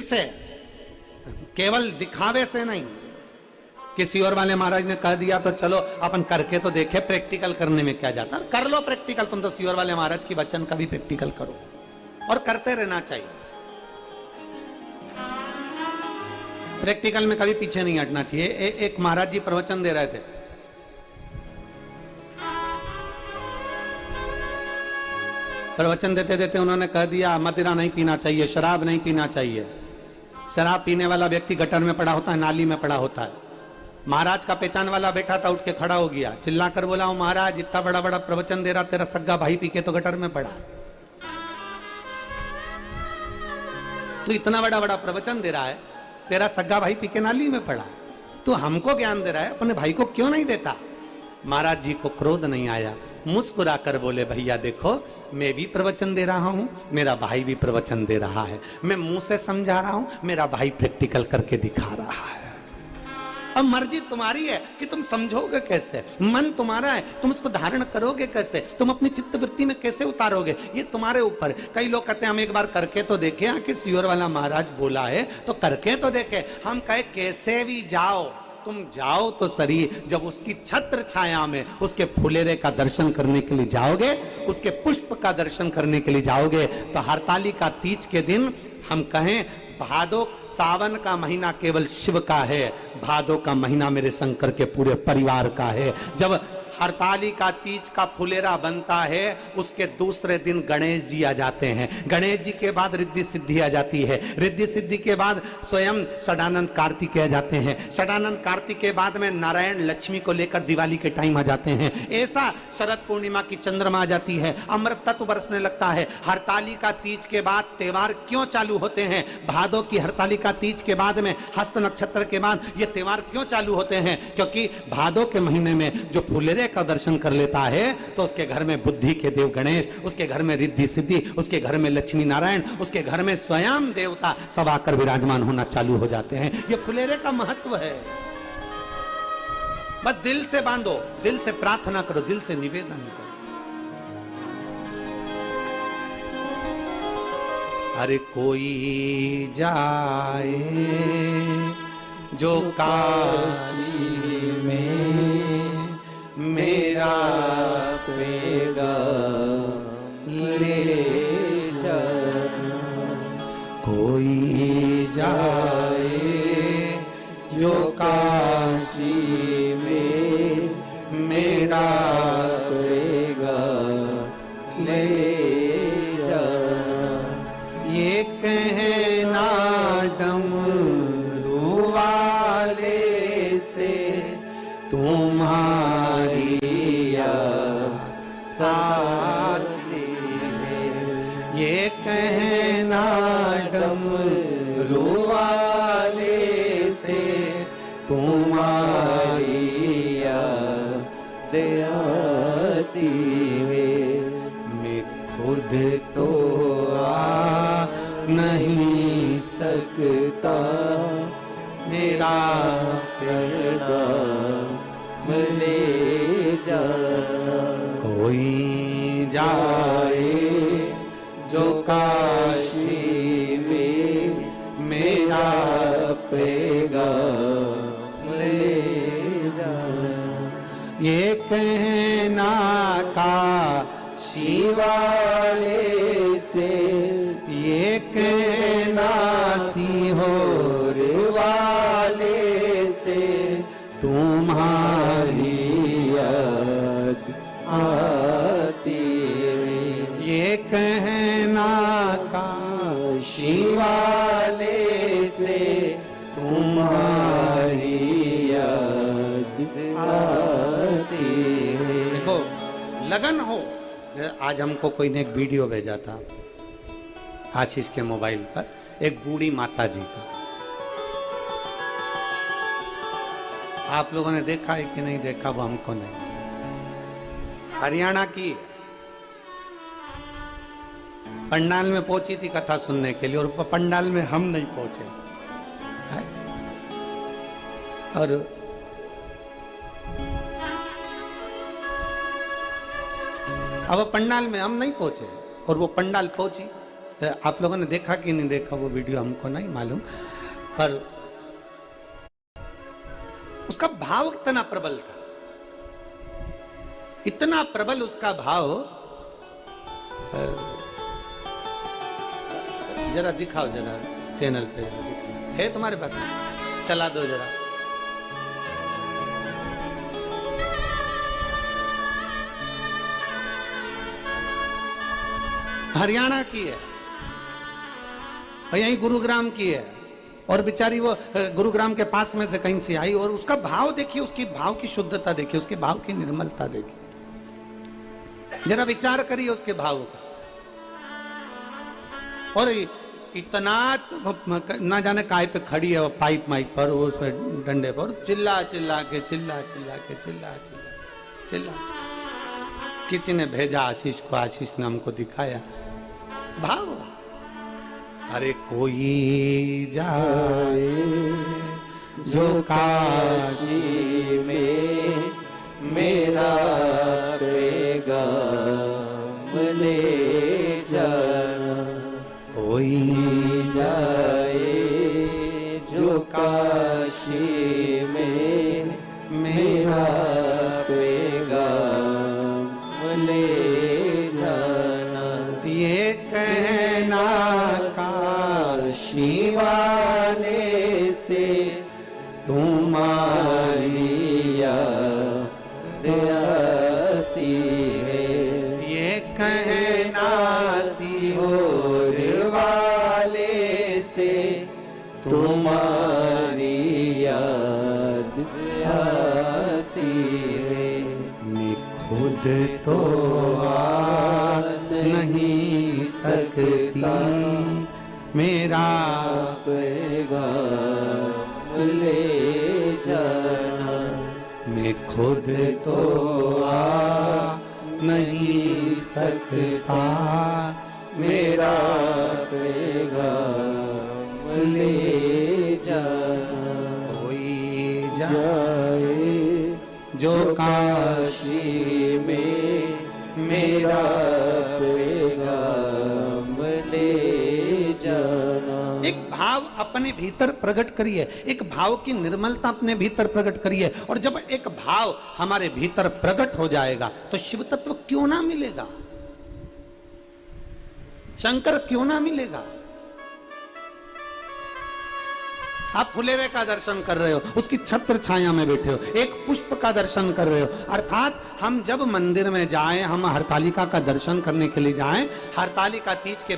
से केवल दिखावे से नहीं, किसी और वाले महाराज ने कह दिया तो चलो अपन करके तो देखे, प्रैक्टिकल करने में क्या जाता है। कर लो प्रैक्टिकल, तुम तो सियोर वाले महाराज की वचन का भी प्रैक्टिकल करो, और करते रहना चाहिए। प्रैक्टिकल में कभी पीछे नहीं हटना चाहिए। एक महाराज जी प्रवचन दे रहे थे, प्रवचन देते देते उन्होंने कह दिया मदिरा नहीं पीना चाहिए, शराब नहीं पीना चाहिए। शराब पीने वाला व्यक्ति गटर में पड़ा होता है, नाली में पड़ा होता है। महाराज का पहचान वाला बैठा था, उठ के खड़ा हो गया, चिल्लाकर बोला, ओ महाराज इतना बड़ा बड़ा प्रवचन दे रहा, तेरा सग्गा भाई पी के तो गटर में पड़ा। तो इतना बड़ा बड़ा प्रवचन दे रहा है, तेरा सग्गा भाई पी के नाली में पड़ा, तो हमको ज्ञान दे रहा है, अपने भाई को क्यों नहीं देता? महाराज जी को क्रोध नहीं आया, मुस्कुराकर बोले, भैया देखो मैं भी प्रवचन दे रहा हूं, मेरा भाई भी प्रवचन दे रहा है, मैं मुंह से समझा रहा हूं, मेरा भाई प्रैक्टिकल करके दिखा रहा है। अब मर्जी तुम्हारी है कि तुम समझोगे कैसे, मन तुम्हारा है, तुम उसको धारण करोगे कैसे, तुम अपनी चित्तवृत्ति में कैसे उतारोगे, ये तुम्हारे ऊपर। कई लोग कहते हैं हम एक बार करके तो देखें, आखिर सियोर वाला महाराज बोला है तो करके तो देखें। हम कहे कैसे भी जाओ, तुम जाओ तो सही, जब उसकी छत्र छाया में उसके फुलेरे का दर्शन करने के लिए जाओगे, उसके पुष्प का दर्शन करने के लिए जाओगे, तो हरतालिका तीज के दिन हम कहें भादो, सावन का महीना केवल शिव का है, भादो का महीना मेरे शंकर के पूरे परिवार का है। जब हरतालिका तीज का फुलेरा बनता है, उसके दूसरे दिन गणेश जी आ जाते हैं, गणेश जी के बाद रिद्धि सिद्धि आ जाती है, रिद्धि सिद्धि के बाद स्वयं षडानंद कार्तिक आ जाते हैं, षडानंद कार्तिक के बाद में नारायण लक्ष्मी को लेकर दिवाली के टाइम आ जाते हैं। ऐसा शरद पूर्णिमा की चंद्रमा आ जाती है, अमृत तत्व बरसने लगता है। हरतालिका तीज के बाद त्योहार क्यों चालू होते हैं? भादो की हरतालिका तीज के बाद में, हस्त नक्षत्र के बाद ये त्योहार क्यों चालू होते हैं? क्योंकि भादो के महीने में जो फुलेरे का दर्शन कर लेता है तो उसके घर में बुद्धि के देव गणेश, उसके घर में रिद्धि सिद्धि, उसके घर में लक्ष्मी नारायण, उसके घर में स्वयं देवता सब आकर विराजमान होना चालू हो जाते हैं। ये फुलेरे का महत्व है। बस दिल से बांधो, दिल से प्रार्थना करो, दिल से निवेदन करो। अरे कोई जाए जो काशी में मेरा पेगा ले जा, कोई जाए जो काशी में मेरा पेगा ले जा। ये कहना डमरू वाले से तुम्हारी साथी में, ये कहना डमरू वाले से तुम्हारी आती में, मैं खुद तो आ नहीं सकता, मेरा करना ले जा। कोई जाए जो काशी में मेरा पैगाम ले जा। ये कहना काशी वाले से, ये कहना सीहोर वाले से तुम्हारी जाती है। देखो लगन हो। आज हमको कोई ने एक वीडियो भेजा था आशीष के मोबाइल पर, एक बूढ़ी माता जी का। आप लोगों ने देखा है कि नहीं देखा वो हमको नहीं। हरियाणा की पंडाल में पहुंची थी कथा सुनने के लिए, और पंडाल में हम नहीं पहुंचे है? और अब पंडाल में हम नहीं पहुंचे और वो पंडाल पहुंची। आप लोगों ने देखा कि नहीं देखा वो वीडियो हमको नहीं मालूम, पर उसका भाव कितना प्रबल था, इतना प्रबल उसका भाव। जरा दिखाओ, जरा चैनल पे है तुम्हारे पास, चला दो जरा। हरियाणा की है और यहीं गुरुग्राम की है, और बेचारी वो गुरुग्राम के पास में से कहीं से आई, और उसका भाव देखिए, उसकी भाव की शुद्धता देखिए, उसके भाव की निर्मलता देखिए। जरा विचार करिए उसके भाव का। और इतना ना जाने काय पे खड़ी है वो, पाइप माइप पर, वो डंडे पर चिल्ला चिल्ला के किसी ने भेजा आशीष को, आशीष ने हमको दिखाया भाव। अरे कोई जाए जो काशी में मेरा पैगाम ले जाना, कोई जाए जो काशी में मेरा पैगाम ले जाना। ये कहना काशी वाले से तुम्हारी याद आती है, ये कहना सीहोर वाले से तुम्हारी याद आती है। मैं खुद तो आ नहीं सकती, मेरा पैगाम ले जाना। मैं खुद तो आ नहीं सकता, मेरा पैगाम ले जाना। कोई जाए जो काशी में मेरा पैगाम ले जाना। एक भाव अपने भीतर प्रकट करिए, एक भाव की निर्मलता अपने भीतर प्रकट करिए, और जब एक भाव हमारे भीतर प्रकट हो जाएगा तो शिव तत्व क्यों ना मिलेगा, शंकर क्यों ना मिलेगा। आप फुलेरे का दर्शन कर रहे हो, उसकी छत्र छाया में बैठे हो, एक पुष्प का दर्शन कर रहे हो। अर्थात हम जब मंदिर में जाएं, हम हरतालिका का दर्शन करने के लिए जाएं, हरतालिका तीज के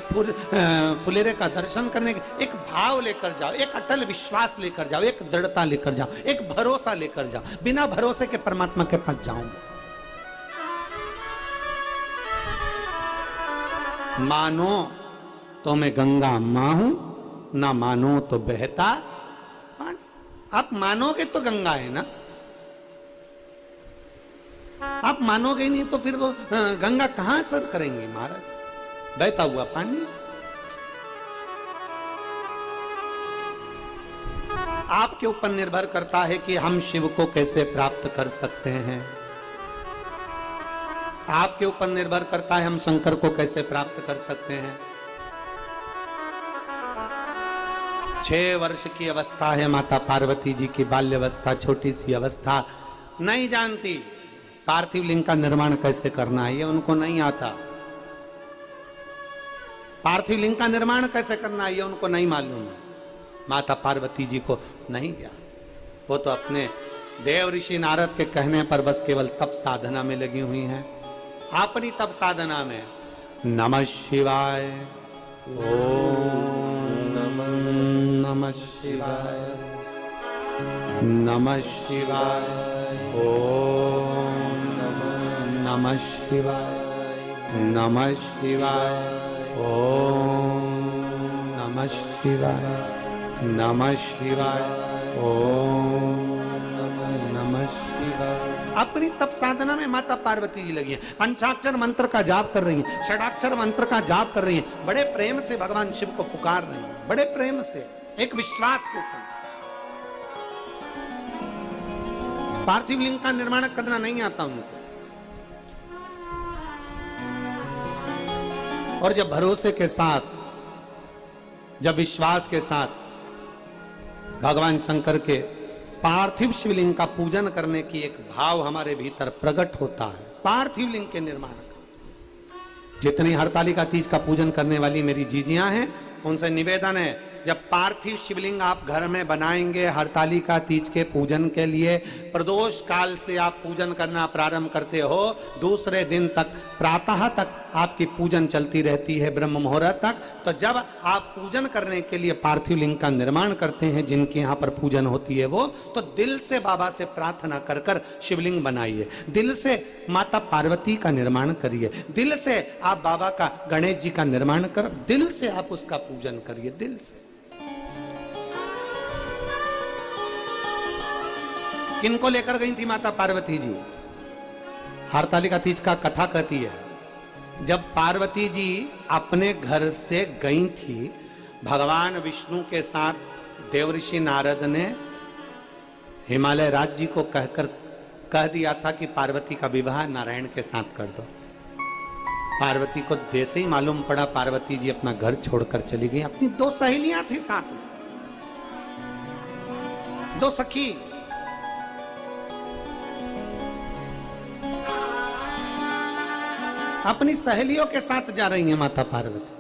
फुलेरे का दर्शन करने के, एक भाव लेकर जाओ, एक अटल विश्वास लेकर जाओ, एक दृढ़ता लेकर जाओ, एक भरोसा लेकर जाओ। बिना भरोसे के परमात्मा के पास जाओगे, मानो तो मैं गंगा मां हूं, ना मानो तो बहता पानी। आप मानोगे तो गंगा है ना, आप मानोगे नहीं तो फिर वो गंगा कहां असर करेंगी महाराज, बहता हुआ पानी। आपके ऊपर निर्भर करता है कि हम शिव को कैसे प्राप्त कर सकते हैं, आपके ऊपर निर्भर करता है हम शंकर को कैसे प्राप्त कर सकते हैं। 6 वर्ष की अवस्था है माता पार्वती जी की, बाल्यावस्था, छोटी सी अवस्था, नहीं जानती पार्थिव लिंग का निर्माण कैसे करना है, ये उनको नहीं आता। पार्थिव लिंग का निर्माण कैसे करना है ये उनको नहीं मालूम है, माता पार्वती जी को नहीं ज्ञान। वो तो अपने देव ऋषि नारद के कहने पर बस केवल तप साधना में लगी हुई हैं, अपनी तप साधना में। नमः शिवाय, ओम नमः शिवाय, नमः शिवाय, ओम नमः शिवाय, नमः शिवाय, ओम नमः शिवाय, नमः शिवाय, ओम नमः शिवाय। अपनी तप साधना में माता पार्वती जी लगी हैं, पंचाक्षर मंत्र का जाप कर रही हैं, षडाक्षर मंत्र का जाप कर रही हैं, बड़े प्रेम से भगवान शिव को पुकार रही हैं, बड़े प्रेम से, एक विश्वास के साथ। पार्थिव लिंग का निर्माण करना नहीं आता उनको, और जब भरोसे के साथ, जब विश्वास के साथ भगवान शंकर के पार्थिव शिवलिंग का पूजन करने की एक भाव हमारे भीतर प्रकट होता है, पार्थिव लिंग के निर्माण का। जितनी हरतालिका तीज का पूजन करने वाली मेरी जीजियां हैं, उनसे निवेदन है, जब पार्थिव शिवलिंग आप घर में बनाएंगे हरतालिका तीज के पूजन के लिए, प्रदोष काल से आप पूजन करना प्रारंभ करते हो, दूसरे दिन तक प्रातः तक आपकी पूजन चलती रहती है, ब्रह्म मुहूर्त तक। तो जब आप पूजन करने के लिए पार्थिव लिंग का निर्माण करते हैं, जिनके यहाँ पर पूजन होती है वो, तो दिल से बाबा से प्रार्थना कर कर शिवलिंग बनाइए, दिल से माता पार्वती का निर्माण करिए, दिल से आप बाबा का, गणेश जी का निर्माण कर, दिल से आप उसका पूजन करिए, दिल से। किनको लेकर गई थी माता पार्वती जी? हरतालिका तीज का कथा कहती है, जब पार्वती जी अपने घर से गई थी, भगवान विष्णु के साथ देवऋषि नारद ने हिमालय राज जी को कहकर कह दिया था कि पार्वती का विवाह नारायण के साथ कर दो। पार्वती को जैसे ही मालूम पड़ा, पार्वती जी अपना घर छोड़कर चली गई। अपनी दो सहेलियां थी साथ में, दो सखी, अपनी सहेलियों के साथ जा रही हैं माता पार्वती,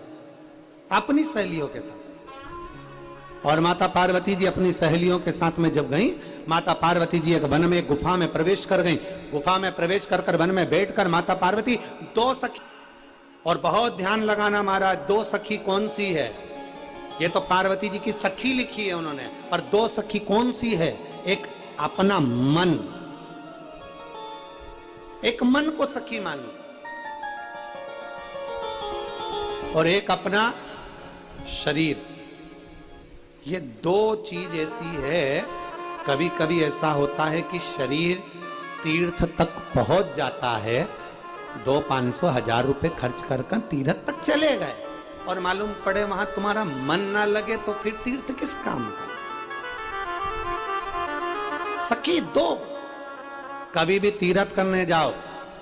अपनी सहेलियों के साथ। और माता पार्वती जी अपनी सहेलियों के साथ में जब गई, माता पार्वती जी एक वन में, एक गुफा में प्रवेश कर गई। गुफा में प्रवेश कर कर वन में बैठकर माता पार्वती, दो सखी, और बहुत ध्यान लगाना महाराज, दो सखी कौन सी है? ये तो पार्वती जी की सखी लिखी है उन्होंने, और दो सखी कौन सी है? एक अपना मन, एक मन को सखी मानी, और एक अपना शरीर। ये दो चीज ऐसी है, कभी कभी ऐसा होता है कि शरीर तीर्थ तक पहुंच जाता है, 200-500 1000 रुपए खर्च कर कर तीर्थ तक चले गए, और मालूम पड़े वहां तुम्हारा मन ना लगे, तो फिर तीर्थ किस काम का? सखी दो, कभी भी तीर्थ करने जाओ,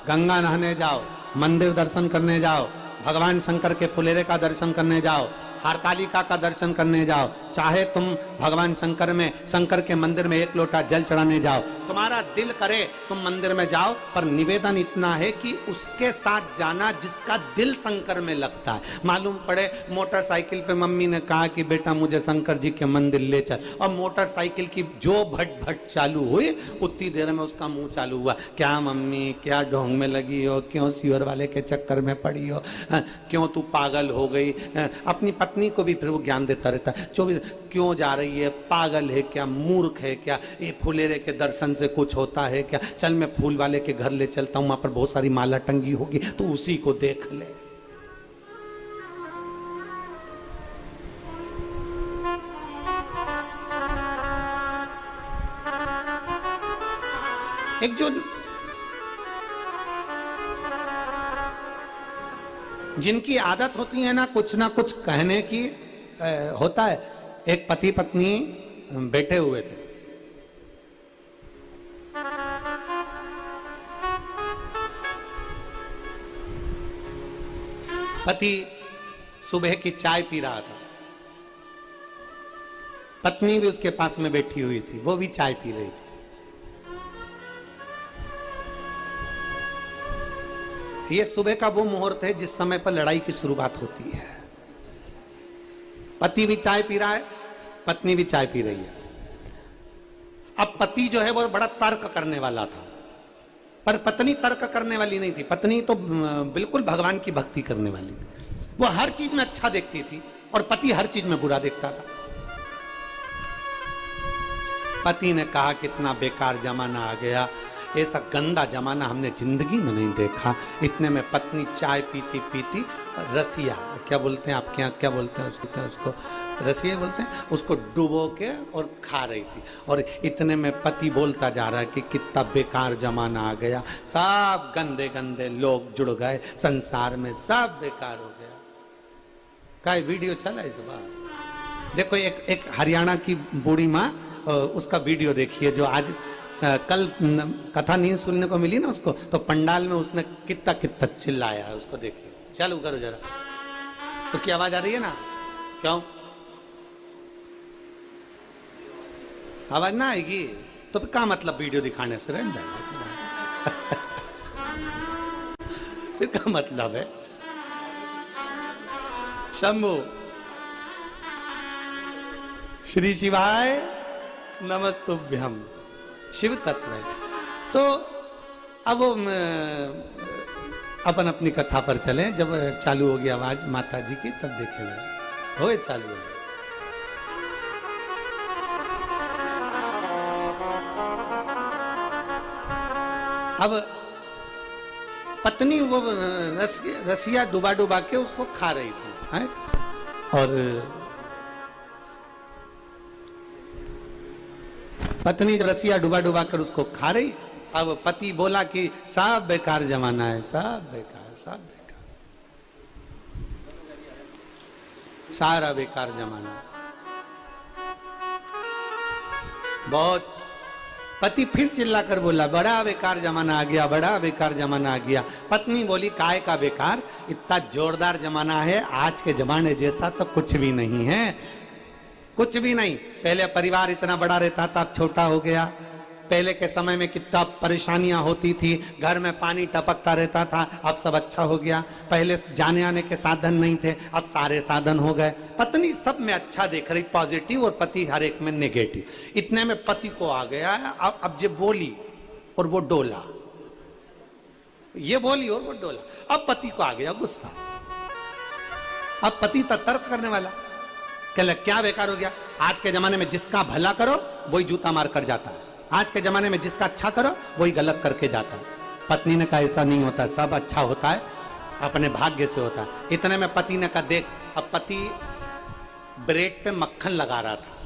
गंगा नहाने जाओ, मंदिर दर्शन करने जाओ, भगवान शंकर के फुलेरे का दर्शन करने जाओ, हरतालिका का दर्शन करने जाओ, चाहे तुम भगवान शंकर में, शंकर के मंदिर में एक लोटा जल चढ़ाने जाओ, तुम्हारा दिल करे तुम मंदिर में जाओ, पर निवेदन इतना है कि उसके साथ जाना जिसका दिल शंकर में लगता है। मालूम पड़े मोटरसाइकिल पे मम्मी ने कहा कि बेटा मुझे शंकर जी के मंदिर ले चल, और मोटरसाइकिल की जो भट भट चालू हुई, उतनी देर में उसका मुंह चालू हुआ, क्या मम्मी, क्या ढोंग में लगी हो, क्यों सियोर वाले के चक्कर में पड़ी हो, क्यों तू पागल हो गई? अपनी पत्नी को भी फिर वो ज्ञान देता रहता है, 24 क्यों जा रही है, पागल है क्या, मूर्ख है क्या, ये फुलेरे के दर्शन से कुछ होता है क्या? चल मैं फूल वाले के घर ले चलता हूं, वहां पर बहुत सारी माला टंगी होगी, तो उसी को देख ले। एक जो जिनकी आदत होती है ना कुछ कहने की, होता है। एक पति पत्नी बैठे हुए थे, पति सुबह की चाय पी रहा था, पत्नी भी उसके पास में बैठी हुई थी, वो भी चाय पी रही थी। ये सुबह का वो मुहूर्त है जिस समय पर लड़ाई की शुरुआत होती है। पति भी चाय पी रहा है, पत्नी भी चाय पी रही है। अब पति जो है वो बड़ा तर्क करने वाला था, पर पत्नी तर्क करने वाली नहीं थी। पत्नी तो बिल्कुल भगवान की भक्ति करने वाली थी, वो हर चीज में अच्छा देखती थी, और पति हर चीज में बुरा देखता था। पति ने कहा कितना बेकार जमाना आ गया, ऐसा गंदा जमाना हमने जिंदगी में नहीं देखा। इतने में पत्नी चाय पीती पीती रसिया, क्या बोलते हैं आपके यहाँ, क्या बोलते हैं उसको रसिया बोलते हैं, उसको डुबो के और खा रही थी। और इतने में पति बोलता जा रहा है कि कितना बेकार जमाना आ गया, सब गंदे गंदे लोग जुड़ गए संसार में, सब बेकार हो गया। का वीडियो चला है तो बात देखो, एक हरियाणा की बूढ़ी माँ, उसका वीडियो देखिए जो आज कल कथा नहीं सुनने को मिली ना उसको, तो पंडाल में उसने कितना कितना चिल्लाया है, उसको देखिए। चालू करो जरा, उसकी आवाज आ रही है ना? क्यों आवाज ना आएगी तो फिर क्या मतलब वीडियो दिखाने से? रहने फिर क्या मतलब है? शंभु श्री शिवाय नमस्तुभ्यम, शिव तत्व है। तो अब वो अपन अपनी कथा पर चलें। जब चालू होगी आवाज माता जी की तब देखेंगे। हो चालू है। अब पत्नी वो रसिया डुबा डुबा के उसको खा रही थी, है? और पत्नी रसिया डुबा डुबा कर उसको खा रही। अब पति बोला कि सब बेकार जमाना है, सब बेकार, सब बेकार, सारा बेकार जमाना। बहुत पति फिर चिल्लाकर बोला, बड़ा बेकार जमाना आ गया, बड़ा बेकार जमाना आ गया। पत्नी बोली, काय का बेकार, इतना जोरदार जमाना है, आज के जमाने जैसा तो कुछ भी नहीं है, कुछ भी नहीं। पहले परिवार इतना बड़ा रहता था, अब छोटा हो गया। पहले के समय में कितना परेशानियां होती थी, घर में पानी टपकता रहता था, अब सब अच्छा हो गया। पहले जाने आने के साधन नहीं थे, अब सारे साधन हो गए। पत्नी सब में अच्छा देख रही, पॉजिटिव, और पति हर एक में नेगेटिव। इतने में पति को आ गया है, अब ये बोली और वो डोला, ये बोली और वो डोला। अब पति को आ गया गुस्सा। अब पति तर्क करने वाला, कहले क्या बेकार हो गया, आज के जमाने में जिसका भला करो वही जूता मार कर जाता है, आज के जमाने में जिसका अच्छा करो वही गलत करके जाता है। पत्नी ने कहा ऐसा नहीं होता, सब अच्छा होता है, अपने भाग्य से होता है। इतने में पति ने कहा देख, अब पति ब्रेड पे मक्खन लगा रहा था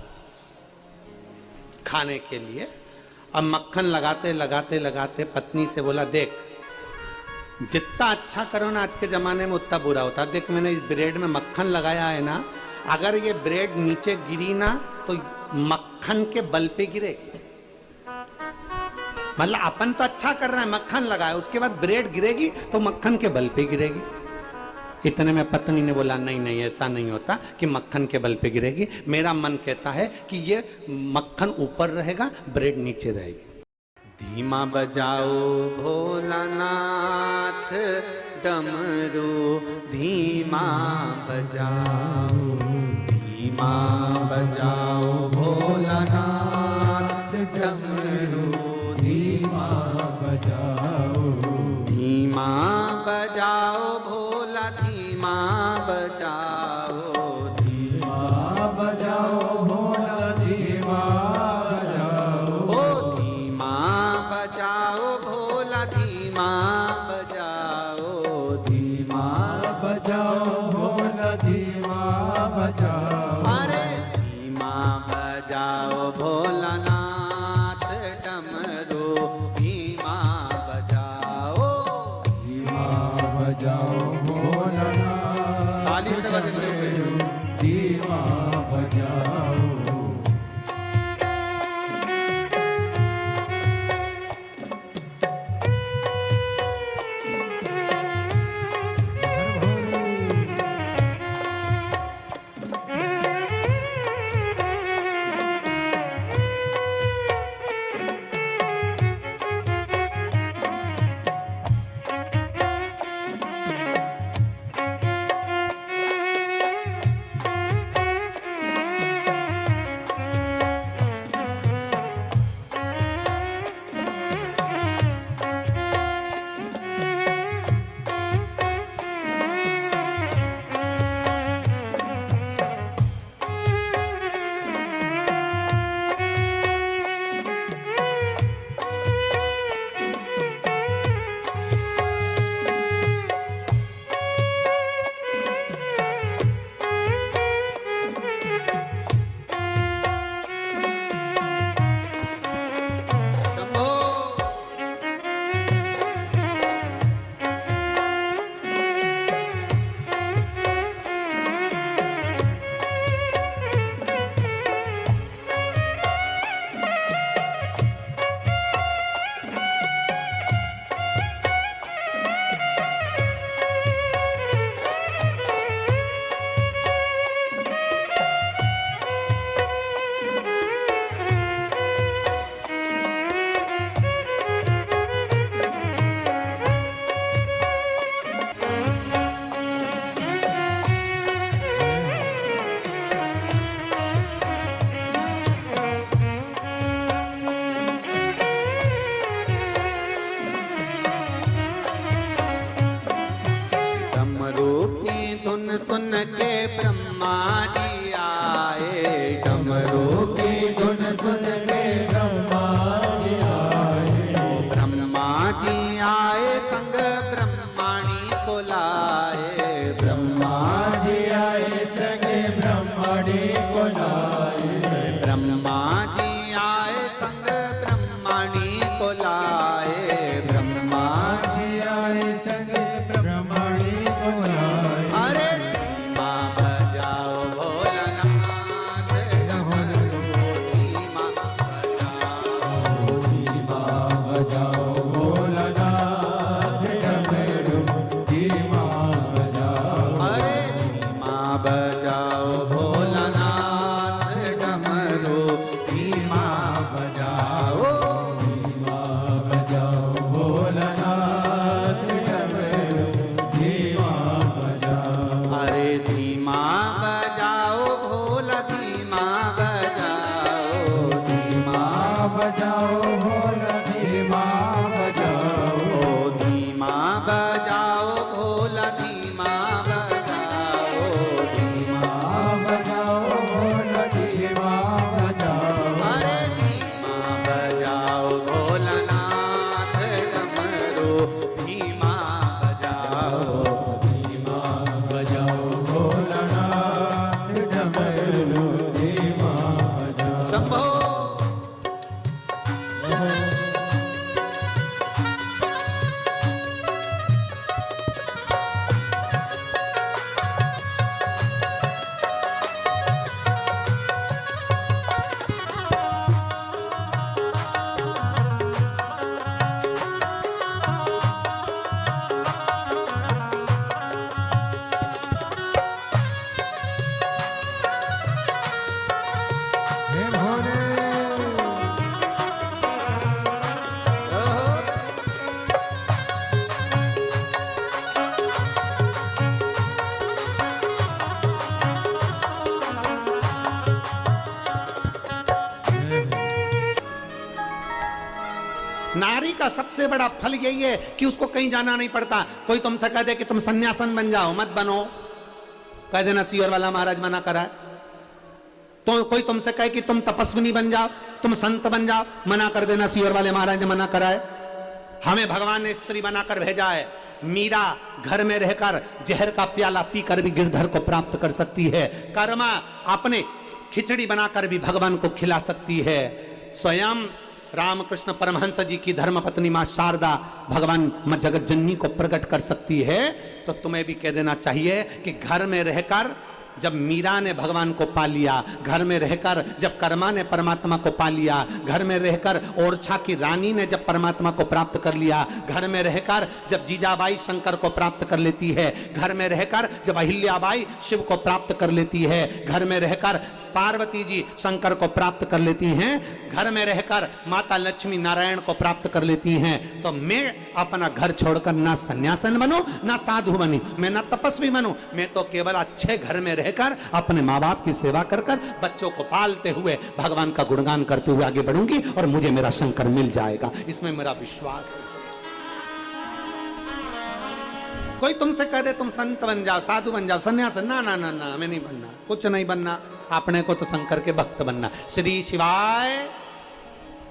खाने के लिए। अब मक्खन लगाते लगाते लगाते पत्नी से बोला, देख जितना अच्छा करो ना आज के जमाने में उतना बुरा होता है। देख मैंने इस ब्रेड में मक्खन लगाया है ना, अगर ये ब्रेड नीचे गिरी ना तो मक्खन के बल पे गिरेगी। मतलब अपन तो अच्छा कर रहा है, मक्खन लगाया, उसके बाद ब्रेड गिरेगी तो मक्खन के बल पे गिरेगी। इतने में पत्नी ने बोला, नहीं नहीं ऐसा नहीं होता कि मक्खन के बल पे गिरेगी, मेरा मन कहता है कि ये मक्खन ऊपर रहेगा, ब्रेड नीचे रहेगी। धीमा बजाओ भोलानाथ डमरू, धीमा बजाओ, धीमा बजाओ भोलानाथ डमरू, धीमा बजाओ, धीमा बजाओ भोला, धीमा बजाओ, धीमा बजाओ भोला, धीमा बजाओ, ओ धीमा बजाओ भोला, धीमा बजाओ, धीमा बजाओ भोला, धीमा बजाओ, अरे धीमा बजाओ भोलानाथ डमरू, धीमा बजाओ, धीमा बजाओ भोलानाथ, ताली से बजते हुए धीमा बजाओ। सुन के ब्रह्मा जी आए, डमरू की धुन सुन के ब्रह्मा जी आए। ब्रह्मा जी आए संग ब्रह्माणी को लाए, ब्रह्मा जी आए संग ब्रह्माणी को लाए। ब्रह्मा जी आए संग ब्रह्माणी को लाए, ब्रह्मा जी आए संग ब्रह्माणी को लाए। अरे धीमा बजाओ भोलानाथ, धीमा बजाओ, धीमा बजाओ भोलानाथ, डमरू धीमा बजाओ। अरे धीमा बजाओ भोलानाथ, डमरू धीमा बजाओ, धीमा बजाओ भोलानाथ, डमरू धीमा बजाओ। अरे धीमा बजाओ भोला, धीमा बजाओ, धीमा बजाओ भोला, धीमा बजाओ। ओ धीमा बजाओ भोला, धीमा बजाओ, धीमा बजाओ भोला, धीमा बजाओ। अरे धीमा बजाओ भोलानाथ, डमरू धीमा बजाओ, धीमा बजाओ भोलानाथ, डमरू धीमा बजाओ। शंभो नारी का सबसे बड़ा फल यही है कि उसको कहीं जाना नहीं पड़ता। कोई तुमसे कह दे कि तुम सन्यासन बन जाओ, मत बनो, कह देना सीवर वाला महाराज मना करा है। तो कोई तुमसे कहे कि तुम तपस्विनी बन जाओ, तुम संत बन जाओ, मना कर देना सीवर वाले महाराज ने मना करा है। हमें भगवान ने स्त्री बनाकर भेजा है। मीरा घर में रहकर जहर का प्याला पीकर भी गिरधर को प्राप्त कर सकती है। कर्मा अपने खिचड़ी बनाकर भी भगवान को खिला सकती है। स्वयं रामकृष्ण परमहंस जी की धर्मपत्नी मां शारदा भगवान मां जगत जननी को प्रकट कर सकती है। तो तुम्हें भी कह देना चाहिए कि घर में रहकर जब मीरा ने भगवान को पा लिया, घर में रहकर जब कर्मा ने परमात्मा को पा लिया, घर में रहकर ओरछा की रानी ने जब परमात्मा को प्राप्त कर लिया, घर में रहकर जब जीजाबाई शंकर को प्राप्त कर लेती है, घर में रहकर जब अहिल्याबाई शिव को प्राप्त कर लेती है, घर में रहकर पार्वती जी शंकर को प्राप्त कर लेती हैं, घर में रहकर माता लक्ष्मी नारायण को प्राप्त कर लेती हैं, तो मैं अपना घर छोड़कर ना सन्यासन बनूं, ना साधु बनूं, मैं ना तपस्वी बनूं, मैं तो केवल अच्छे घर में रहकर अपने माँ बाप की सेवा कर कर बच्चों को पालते हुए भगवान का गुणगान करते हुए आगे बढ़ूंगी और मुझे मेरा शंकर मिल जाएगा। इसमें मेरा विश्वास है। कोई तुमसे कह दे तुम संत बन जाओ, साधु बन जाओ, सन्यास, ना ना ना ना, हमें नहीं बनना, कुछ नहीं बनना। अपने को तो शंकर के भक्त बनना। श्री शिवाय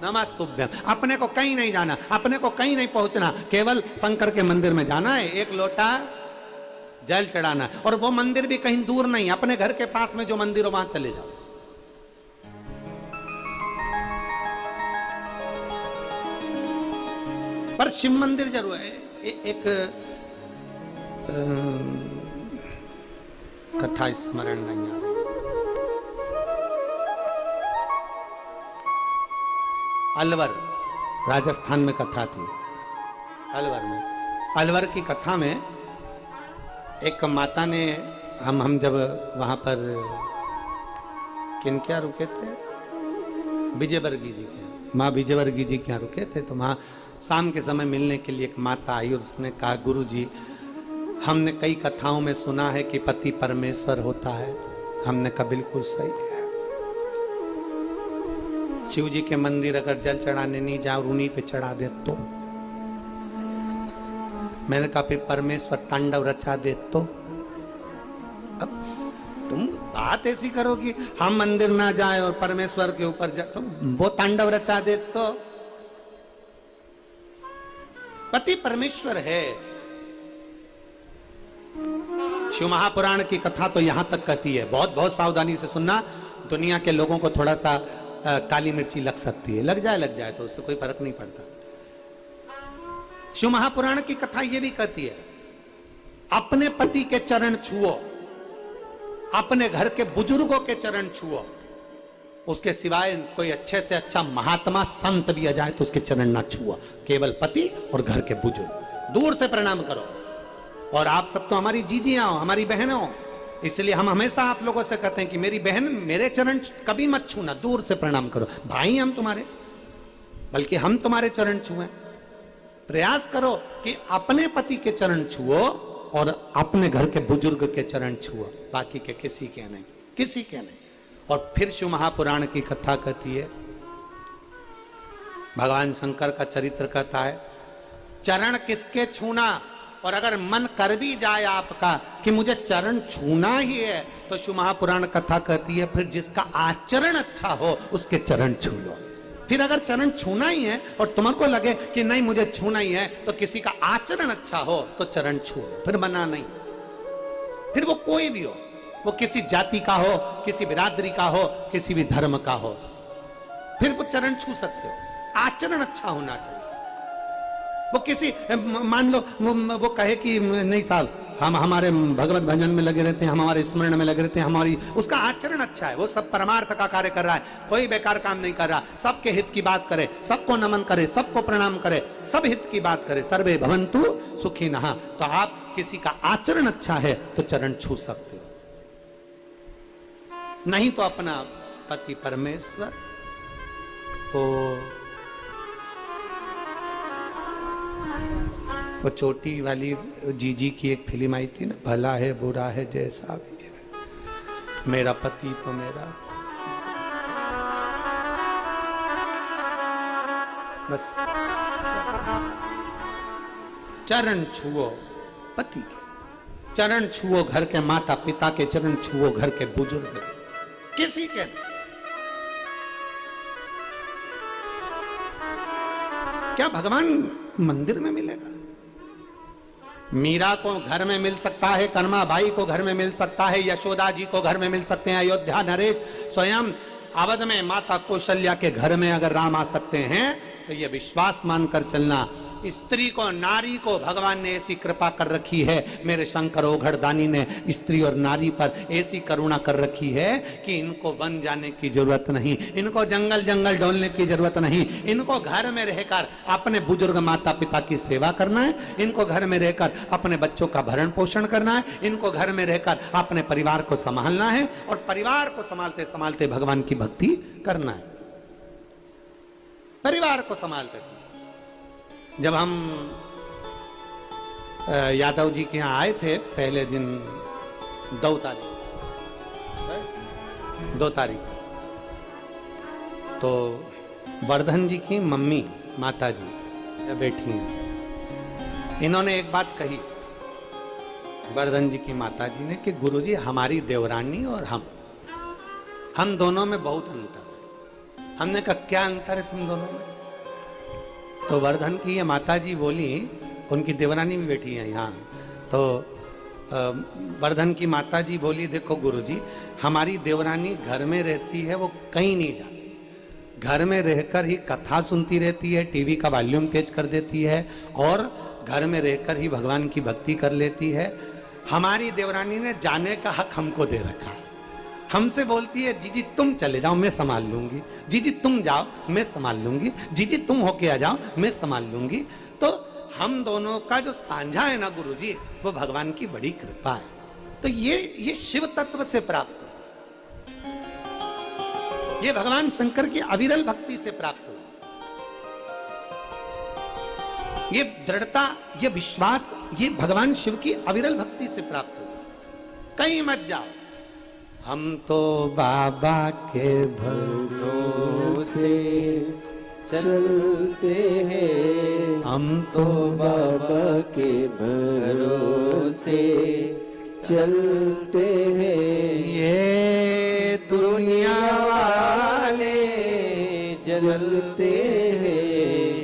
नमस्तुभ्यम। अपने को कहीं नहीं जाना, अपने को कहीं नहीं पहुंचना, केवल शंकर के मंदिर में जाना है, एक लोटा जल चढ़ाना है। और वो मंदिर भी कहीं दूर नहीं, अपने घर के पास में जो मंदिर हो वहां चले जाओ। पर शिव मंदिर जरूर है। एक कथा स्मरण नहीं आ रही। अलवर राजस्थान में कथा थी। अलवर की कथा में एक माता ने, हम जब वहां पर किन क्या रुके थे, विजयवर्गीय जी के, माँ विजयवर्गीय जी क्या रुके थे, तो वहां शाम के समय मिलने के लिए एक माता आई और उसने कहा, गुरु जी हमने कई कथाओं में सुना है कि पति परमेश्वर होता है। हमने कहा बिल्कुल सही है। शिव जी के मंदिर अगर जल चढ़ाने नहीं जाओ और उन्हीं पे चढ़ा दे तो, मैंने कहा फिर परमेश्वर तांडव रचा दे तो, बात ऐसी करो कि हम मंदिर ना जाए और परमेश्वर के ऊपर जाए, तो वो तांडव रचा दे। तो पति परमेश्वर है। शिव महापुराण की कथा तो यहां तक कहती है, बहुत बहुत सावधानी से सुनना। दुनिया के लोगों को थोड़ा सा काली मिर्ची लग सकती है, लग जाए तो उससे कोई फर्क नहीं पड़ता। शिव महापुराण की कथा यह भी कहती है, अपने पति के चरण छुओ, अपने घर के बुजुर्गों के चरण छुओ, उसके सिवाय कोई अच्छे से अच्छा महात्मा संत भी आ जाए तो उसके चरण ना छुओ। केवल पति और घर के बुजुर्ग, दूर से प्रणाम करो। और आप सब तो हमारी जीजियां हो, हमारी बहनें हो, इसलिए हम हमेशा आप लोगों से कहते हैं कि मेरी बहन मेरे चरण कभी मत छूना, दूर से प्रणाम करो। भाई हम तुम्हारे, बल्कि हम तुम्हारे चरण छुए। प्रयास करो कि अपने पति के चरण छुओ और अपने घर के बुजुर्ग के चरण छुओ, बाकी के किसी के नहीं, किसी के नहीं। और फिर शिव महापुराण की कथा कहती है, भगवान शंकर का चरित्र कहता है, चरण किसके छूना, और अगर मन कर भी जाए आपका कि मुझे चरण छूना ही है, तो शिव महापुराण कथा कहती है, फिर जिसका आचरण अच्छा हो उसके चरण छू लो। फिर अगर चरण छूना ही है और तुमको लगे कि नहीं मुझे छूना ही है, तो किसी का आचरण अच्छा हो तो चरण छू लो, फिर मना नहीं। फिर वो कोई भी हो, वो किसी जाति का हो, किसी बिरादरी का हो, किसी भी धर्म का हो, फिर वो चरण छू सकते हो। आचरण अच्छा होना चाहिए। वो किसी, मान लो वो कहे कि नहीं साहब हम हमारे भगवत भजन में लगे रहते हैं, हम हमारे स्मरण में लगे रहते हैं, हमारी उसका आचरण अच्छा है, वो सब परमार्थ का कार्य कर रहा है, कोई बेकार काम नहीं कर रहा, सबके हित की बात करे, सबको नमन करे, सबको प्रणाम करे, सब हित की बात करे, सर्वे भवन्तु सुखिनः। तो आप किसी का आचरण अच्छा है तो चरण छू सकते हो, नहीं तो अपना पति परमेश्वर। तो वो छोटी वाली जीजी की एक फिल्म आई थी ना, भला है बुरा है जैसा भी है, मेरा पति तो मेरा, बस चरण छुओ पति के, चरण छुओ घर के माता पिता के, चरण छुओ घर के बुजुर्ग के, किसी के। क्या भगवान मंदिर में मिलेगा? मीरा को घर में मिल सकता है, करमा बाई को घर में मिल सकता है, यशोदा जी को घर में मिल सकते हैं, अयोध्या नरेश, स्वयं अवध में माता कौशल्या के घर में अगर राम आ सकते हैं, तो यह विश्वास मानकर चलना, स्त्री को, नारी को भगवान ने ऐसी कृपा कर रखी है, मेरे शंकर ओघड़दानी ने स्त्री और नारी पर ऐसी करुणा कर रखी है कि इनको वन जाने की जरूरत नहीं, इनको जंगल जंगल ढोलने की जरूरत नहीं, इनको घर में रहकर अपने बुजुर्ग माता पिता की सेवा करना है, इनको घर में रहकर अपने बच्चों का भरण पोषण करना है, इनको घर में रहकर अपने परिवार को संभालना है, और परिवार को संभालते संभालते भगवान की भक्ति करना है। परिवार को संभालते संभालते, जब हम यादव जी के यहाँ आए थे पहले दिन 2 तारीख, तो वर्धन जी की मम्मी माता जी बैठी हैं, इन्होंने एक बात कही वर्धन जी की माता जी ने कि गुरुजी हमारी देवरानी और हम दोनों में बहुत अंतर है। हमने कहा क्या अंतर है तुम दोनों में? तो वर्धन की ये माता जी बोली, उनकी देवरानी भी बैठी है यहाँ, तो वर्धन की माता जी बोली देखो गुरुजी, हमारी देवरानी घर में रहती है, वो कहीं नहीं जाती, घर में रहकर ही कथा सुनती रहती है, टीवी का वॉल्यूम तेज कर देती है और घर में रहकर ही भगवान की भक्ति कर लेती है। हमारी देवरानी ने जाने का हक हमको दे रखा है, हमसे बोलती है जीजी तुम चले जाओ मैं संभाल लूंगी, जीजी तुम जाओ मैं संभाल लूंगी, जीजी तुम होके आ जाओ मैं संभाल लूंगी। तो हम दोनों का जो साझा है ना गुरुजी, वो भगवान की बड़ी कृपा है। तो ये शिव तत्व से प्राप्त हो, ये भगवान शंकर की अविरल भक्ति से प्राप्त हो, ये दृढ़ता, ये विश्वास, ये भगवान शिव की अविरल भक्ति से प्राप्त हो। कहीं मत जाओ, हम तो बाबा के भरोसे चलते हैं, हम तो बाबा के भरोसे चलते हैं ये दुनिया वाले जलते हैं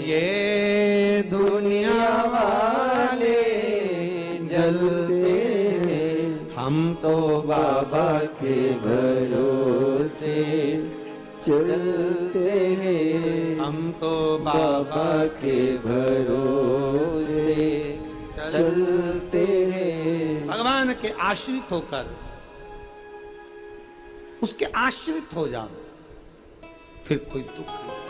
ये दुनिया वाले जलते हैं हम तो बाबा के भरोसे चलते हैं हम तो बाबा के भरोसे चलते हैं भगवान के आश्रित होकर उसके आश्रित हो जाओ, फिर कोई दुख नहीं।